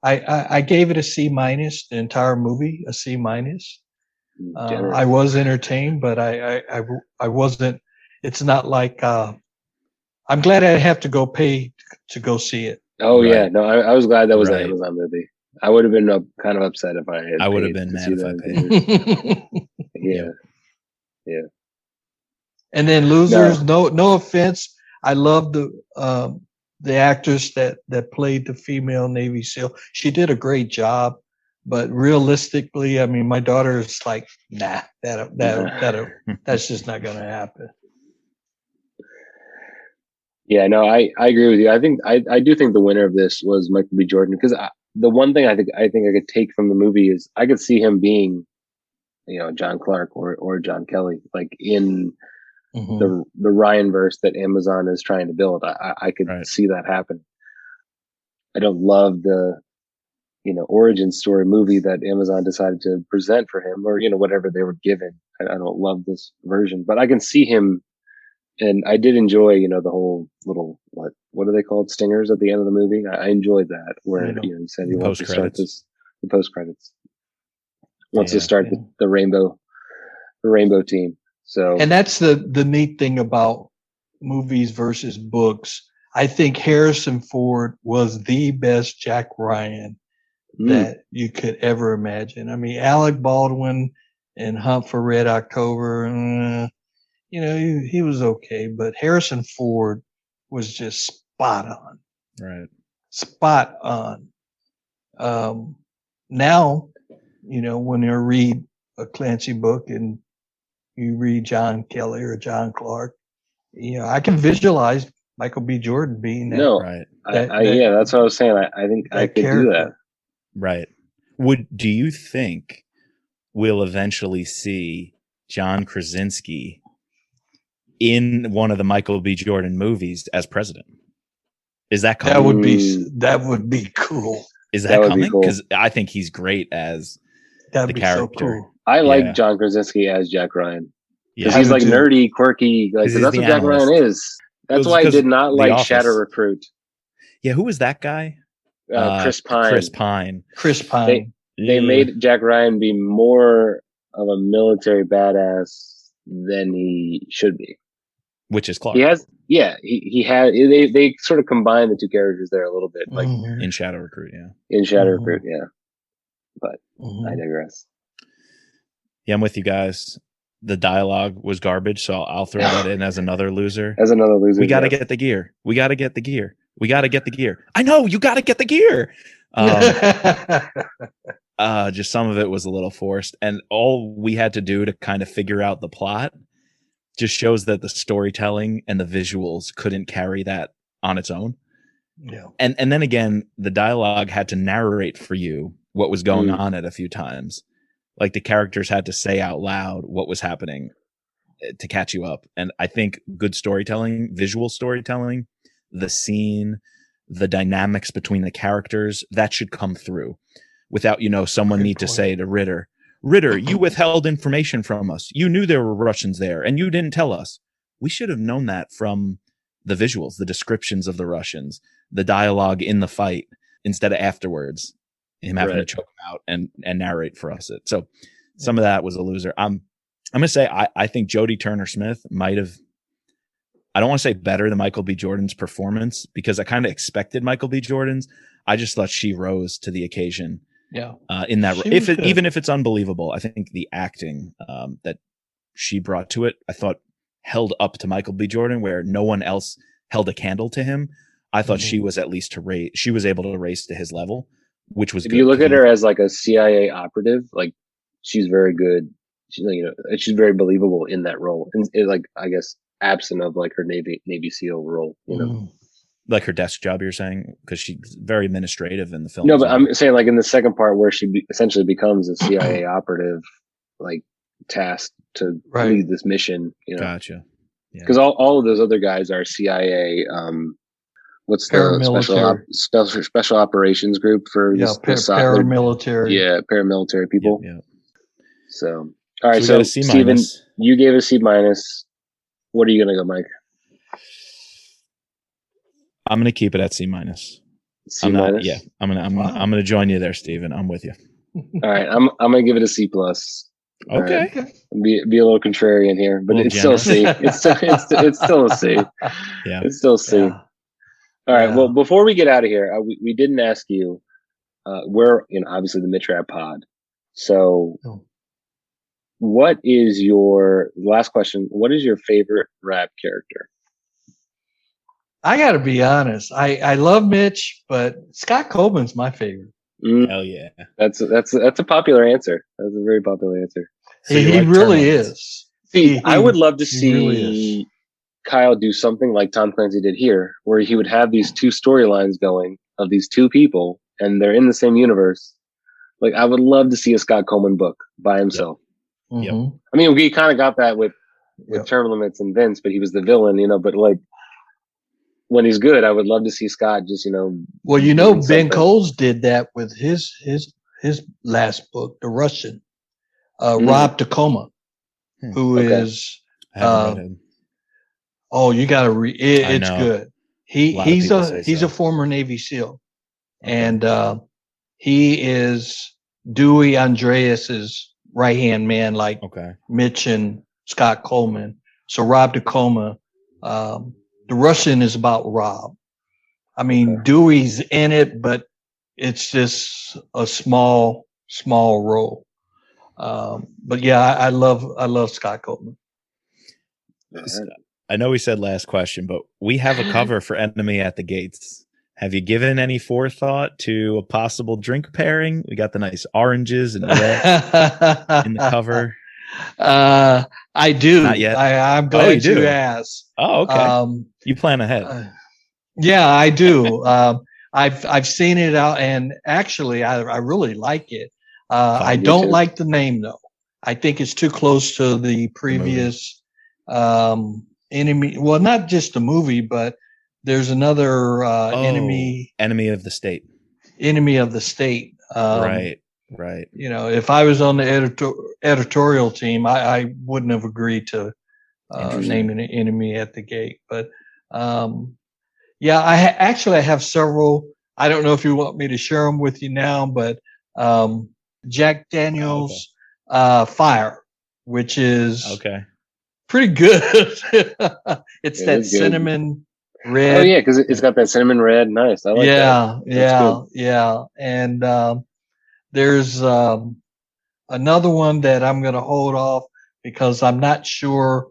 I gave it a C minus, the entire movie, a C minus. I was entertained, but I wasn't. It's not like I'm glad I have to go pay to go see it. Oh right. Yeah, no, I was glad that was an Amazon movie. I would have been kind of upset if I had. I would have been mad if I paid. Yeah. And then losers. No offense. I love the actress that played the female Navy SEAL. She did a great job, but realistically, I mean, my daughter is like, nah, that's just not going to happen. Yeah, no, I agree with you. I think I do think the winner of this was Michael B. Jordan, because the one thing I think I could take from the movie is I could see him being, John Clark or John Kelly, like in the Ryan verse that Amazon is trying to build. I could see that happen. I don't love the origin story movie that Amazon decided to present for him, or whatever they were given. I don't love this version, but I can see him. And I did enjoy, the whole little, what are they called? Stingers at the end of the movie. I enjoyed that, where he said he wants to start the post credits. Wants to start the rainbow team. So, and that's the neat thing about movies versus books. I think Harrison Ford was the best Jack Ryan that you could ever imagine. I mean, Alec Baldwin and Hunt for Red October. He was okay, but Harrison Ford was just spot on. Right. Spot on. Now, when you read a Clancy book and you read John Kelly or John Clark, I can visualize Michael B. Jordan being that. No, right. That's what I was saying. I think I could do that. Right. Do you think we'll eventually see John Krasinski in one of the Michael B. Jordan movies as president? Is that coming? That would be cool. Is that coming? Because I think he's great as the character. So cool. I like John Krasinski as Jack Ryan. Because he's like nerdy, quirky. Like, that's what Jack Ryan is. That's why I did not like Shadow Recruit. Yeah, who was that guy? Chris Pine. Chris Pine. They made Jack Ryan be more of a military badass than he should be. Which is Clark. He has, he had. They sort of combined the two characters there a little bit, like in Shadow Recruit, Recruit, But I digress. Yeah, I'm with you guys. The dialogue was garbage, so I'll throw that in as another loser. We got to get the gear. We got to get the gear. We got to get the gear. I know you got to get the gear. Just some of it was a little forced, and all we had to do to kind of figure out the plot just shows that the storytelling and the visuals couldn't carry that on its own. Yeah. And then again, the dialogue had to narrate for you what was going on at a few times. Like the characters had to say out loud what was happening to catch you up. And I think good storytelling, visual storytelling, the scene, the dynamics between the characters, that should come through without, someone need to say to Ritter, you withheld information from us. You knew there were Russians there and you didn't tell us. We should have known that from the visuals, the descriptions of the Russians, the dialogue in the fight, instead of afterwards, him having to choke him out and narrate for us. So some of that was a loser. I'm going to say, I think Jodie Turner-Smith might have I don't want to say better than Michael B. Jordan's performance, because I kind of expected Michael B. Jordan's. I just thought she rose to the occasion. Yeah. In that, even if it's unbelievable, I think the acting that she brought to it, I thought held up to Michael B. Jordan, where no one else held a candle to him. I thought she was at least she was able to raise to his level, which was if good. you look at her as like a CIA operative, like she's very good. She's very believable in that role, and like I guess absent of like her Navy SEAL role, like her desk job, you're saying, because she's very administrative in the film. No, but I'm saying like in the second part where she essentially becomes a CIA operative, like tasked to lead this mission. Gotcha. Because all of those other guys are CIA. What's the special operations group for paramilitary? Yeah, paramilitary people. Yeah. So all right, so Steven, you gave a C-. What are you gonna go, Mike? I'm gonna keep it at C-. C-? I'm gonna join you there, Steven. I'm with you. All right, I'm gonna give it a C+. Okay. Right. Be a little contrarian here, but it's still a C. It's still a C. Yeah. It's still C. Yeah. All right. Well, before we get out of here, we didn't ask you. We're obviously the Mitrap Pod. So, what is your last question? What is your favorite rap character? I got to be honest. I love Mitch, but Scott Coleman's my favorite. Hell yeah. That's a popular answer. That's a very popular answer. So he really is. See, I would love to see Kyle do something like Tom Clancy did here, where he would have these two storylines going of these two people, and they're in the same universe. Like, I would love to see a Scott Coleman book by himself. Yep. Mm-hmm. I mean, we kind of got that with Term Limits and Vince, but he was the villain, but like, when he's good, I would love to see Scott just, Well, Ben Coles did that with his last book, The Russian, Rob Tacoma, who is, you got to read it. It's good. He's a former Navy SEAL, and he is Dewey Andreas's right-hand man, like Mitch and Scott Coleman. So Rob Tacoma, The Russian is about Rob. I mean, Dewey's in it, but it's just a small role. But yeah, I love Scott Coleman. I know we said last question, but we have a cover for Enemy at the Gates. Have you given any forethought to a possible drink pairing? We got the nice oranges and red in the cover. I do. Not yet. I'm glad you asked. Oh, okay. You plan ahead. Yeah, I do. I've seen it out, and actually, I really like it. I don't like the name though. I think it's too close to the previous Enemy. Well, not just the movie, but there's another Enemy of the State. Enemy of the State. Right. If I was on the editorial team, I wouldn't have agreed to naming an Enemy at the Gate. But I have several. I don't know if you want me to share them with you now, but Jack Daniel's Fire, which is pretty good. It's that cinnamon red. Oh yeah, because it's got that cinnamon red. Nice. I like that. Yeah. And there's another one that I'm going to hold off because I'm not sure.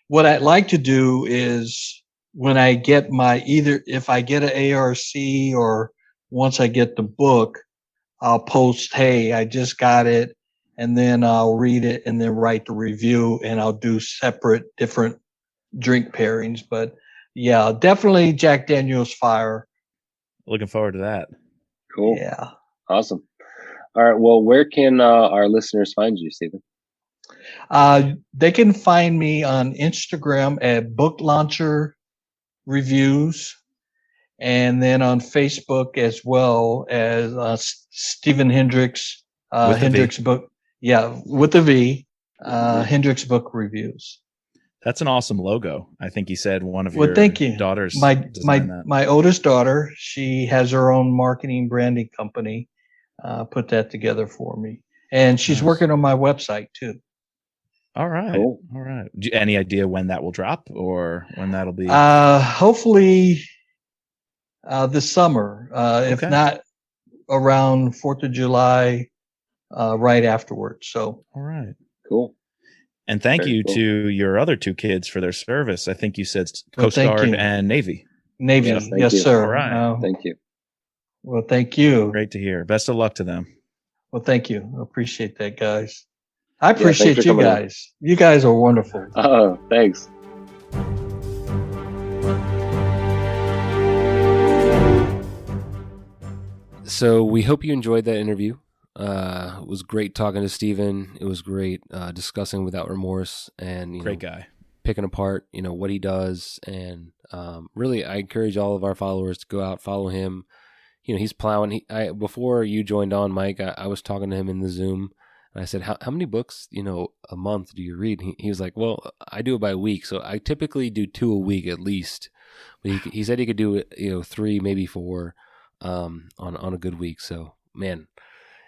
What I'd like to do is when I get if I get an ARC or once I get the book, I'll post, hey, I just got it. And then I'll read it and then write the review, and I'll do different drink pairings. But yeah, definitely Jack Daniel's Fire. Looking forward to that. Cool. Yeah. Awesome. All right. Well, where can our listeners find you, Steven? They can find me on Instagram at Book Launcher Reviews, and then on Facebook as well as SteVen Hendricks, Hendricks Book. Yeah, with the V, Hendricks Book Reviews. That's an awesome logo. I think you said one of your daughters. My oldest daughter, she has her own marketing branding company. Put that together for me, and she's working on my website too. All right. Cool. All right. Any idea when that will drop or when that'll be? Hopefully this summer. If Okay. not around 4th of July, right afterwards. So, All right. Cool. And thank Very you cool. to your other two kids for their service. I think you said Well, Coast thank Guard you. and Navy. Navy. Yes, thank Yes, you. sir. All right. Thank you. Well, thank you. Great to hear. Best of luck to them. Well, thank you. I appreciate that, guys. I thanks appreciate for you coming on. guys. You guys are wonderful. Oh, thanks. So we hope you enjoyed that interview. It was great talking to SteVen. It was great discussing Without Remorse and Great guy. picking apart what he does. And really, I encourage all of our followers to go out, follow him. He's plowing. Before you joined on, Mike, I was talking to him in the Zoom, and I said, "How many books a month do you read?" He was like, "Well, I do it by week, so I typically do 2 a week at least." But he said he could do it 3, maybe 4 on a good week. So man,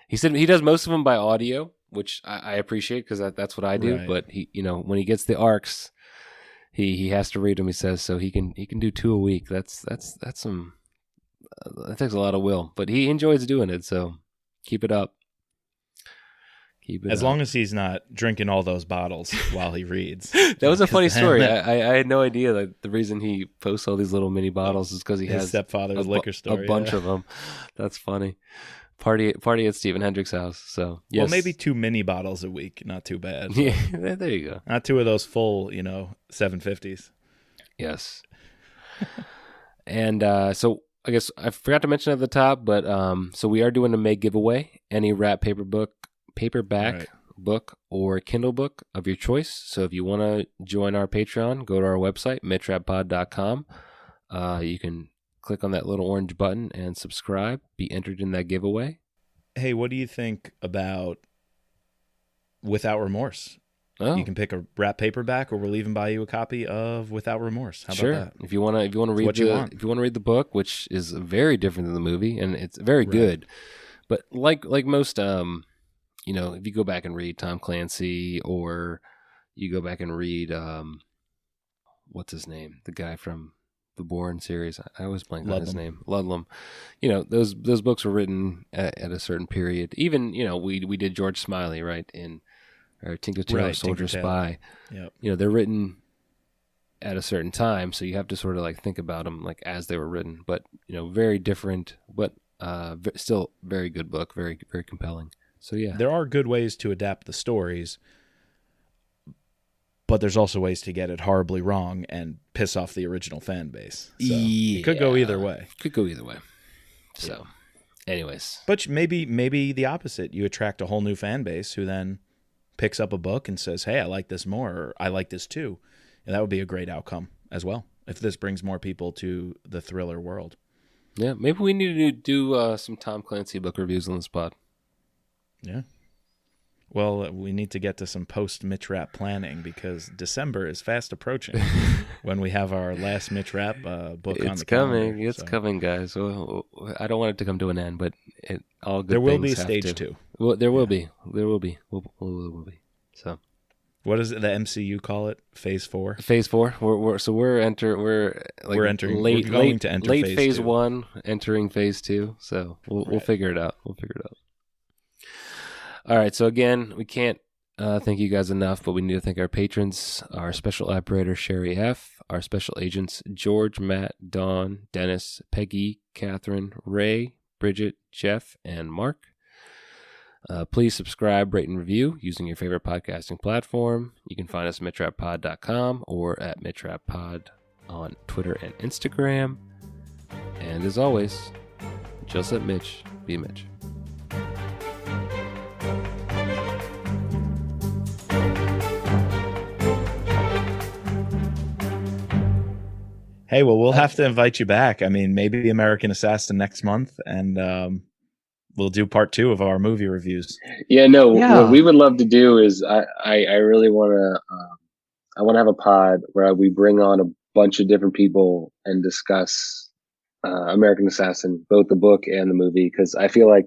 he said he does most of them by audio, which I appreciate because that's what I do. Right. But he when he gets the arcs, he has to read them. He says so he can do 2 a week. That's some that takes a lot of will, but he enjoys doing it. So keep it up. As long as he's not drinking all those bottles while he reads. That was a funny story. I had no idea that the reason he posts all these little mini bottles is because he his has stepfather's liquor store. a bunch of them. That's funny. Party at SteVen Hendricks' house. So yes. Well, maybe 2 mini bottles a week. Not too bad. Yeah, there you go. Not 2 of those full, 750s. Yes. And so I guess I forgot to mention at the top, but so we are doing a May giveaway. Any rap paperback Right. book or Kindle book of your choice. So if you want to join our Patreon, go to our website, mitrappod.com. You can click on that little orange button and subscribe, be entered in that giveaway. Hey, what do you think about Without Remorse? Oh, You can pick a rap paperback, or we'll even buy you a copy of Without Remorse. How sure. about that? If you want to read what you want. if you want to read the book, which is very different than the movie, and it's very Right. good, but like most if you go back and read Tom Clancy, or you go back and read what's his name, the guy from the Bourne series, I always blank on his name, Ludlum. Those books were written at a certain period. Even we did George Smiley, right, in Tinker Tailor Right, Soldier Tinker Tailor. Spy. Yep. They're written at a certain time, so you have to sort of think about them as they were written. But very different, but still very good book, very very compelling. So yeah, There are good ways to adapt the stories, but there's also ways to get it horribly wrong and piss off the original fan base. So it could go either way. Could go either way. So, anyways, But maybe the opposite. You attract a whole new fan base who then picks up a book and says, "Hey, I like this more," or "I like this too," and that would be a great outcome as well if this brings more people to the thriller world. yeah, maybe we need to do some Tom Clancy book reviews on the spot. Yeah. Well, we need to get to some post-Mitch Rapp planning because December is fast approaching when we have our last Mitch Rapp book on the calendar. It's coming, guys. Well, I don't want it to come to an end, but all good There will things be a have stage to. 2. Well, there will be. There will be. Will be. So, What does the MCU call it? Phase 4? Phase 4. We're entering. We're entering. Late, we're going late, to enter late phase 2. 1, entering phase 2. So we'll figure it out. All right. So again, we can't thank you guys enough, but we need to thank our patrons, our special operator Sherry F, our special agents George, Matt, Dawn, Dennis, Peggy, Catherine, Ray, Bridget, Jeff, and Mark. Please subscribe, rate, and review using your favorite podcasting platform. You can find us at mitrappod.com or at mitrappod on Twitter and Instagram. And as always, just let Mitch be Mitch. Hey, well, we'll have to invite you back. I mean, maybe American Assassin next month, and we'll do part 2 of our movie reviews. Yeah, no. What we would love to do is I really want to I want to have a pod where we bring on a bunch of different people and discuss American Assassin, both the book and the movie, because I feel like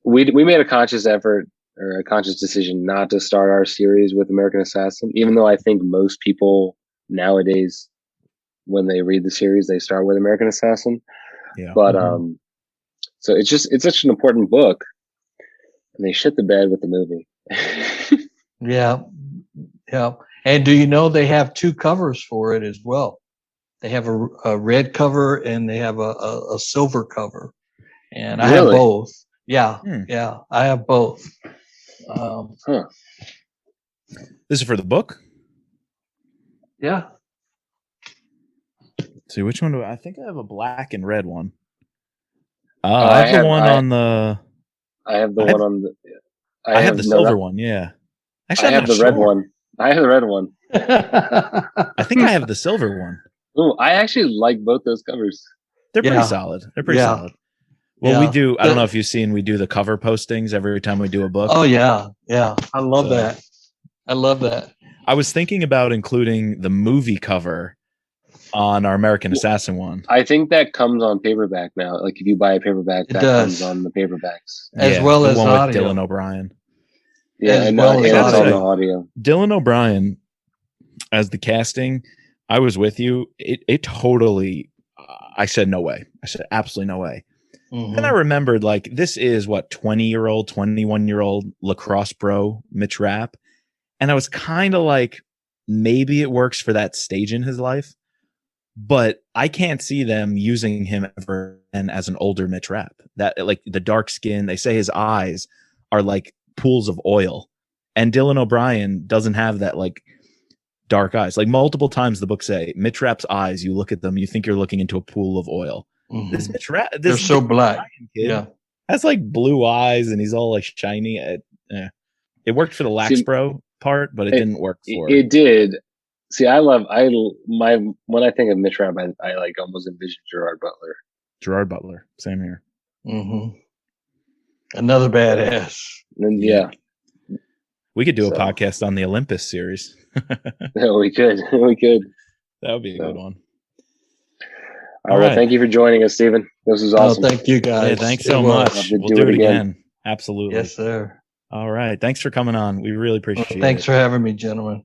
we made a conscious effort or a conscious decision not to start our series with American Assassin, even though I think most people nowadays, when they read the series, they start with American Assassin. Yeah. But so it's such an important book, and they shit the bed with the movie. Yeah. And do you know they have 2 covers for it as well? They have a red cover and they have a silver cover, and I have Really? both. Yeah, I have both. This is for the book? Yeah. Let's see, which one do I think I have a black and red one. I have the one on the. I have the one on the. I have the silver one. Yeah. Actually, I have the red one. I have the red one. I think I have the silver one. Ooh, I actually like both those covers. They're pretty solid. They're pretty solid. Well, we do. I don't know if you've seen. We do the cover postings every time we do a book. Oh yeah. I love that. I love that. I was thinking about including the movie cover on our American Assassin one. I think that comes on paperback now. Like if you buy a paperback, that comes on the paperbacks. As well as the one audio. with Dylan O'Brien. Yeah, and it's on the audio. Dylan O'Brien as the casting, I was with you. It totally, I said no way. I said absolutely no way. And I remembered, like, this is what, 20-year-old, 21-year-old lacrosse bro Mitch Rapp. And I was kind of like, maybe it works for that stage in his life, but I can't see them using him ever as an older Mitch Rapp. That, like, the dark skin, they say his eyes are like pools of oil, and Dylan O'Brien doesn't have that, like, dark eyes. Like, multiple times the book say Mitch Rapp's eyes, you look at them, you think you're looking into a pool of oil. This Mitch Rapp, they're so black. Kid has like blue eyes, and he's all like shiny. It worked for the Lax Bro part, but it didn't work for it. It did. See, when I think of Mitch Rapp, I like almost envision Gerard Butler. Gerard Butler, same here. Another badass. And we could do a podcast on the Olympus series. Yeah, we could. That would be a good one. All right. Well, thank you for joining us, SteVen. This was awesome. Thank you, guys. Yeah, thanks so much. We'll do it again. Absolutely. Yes, sir. All right. Thanks for coming on. We really appreciate it. Thanks for having me, gentlemen.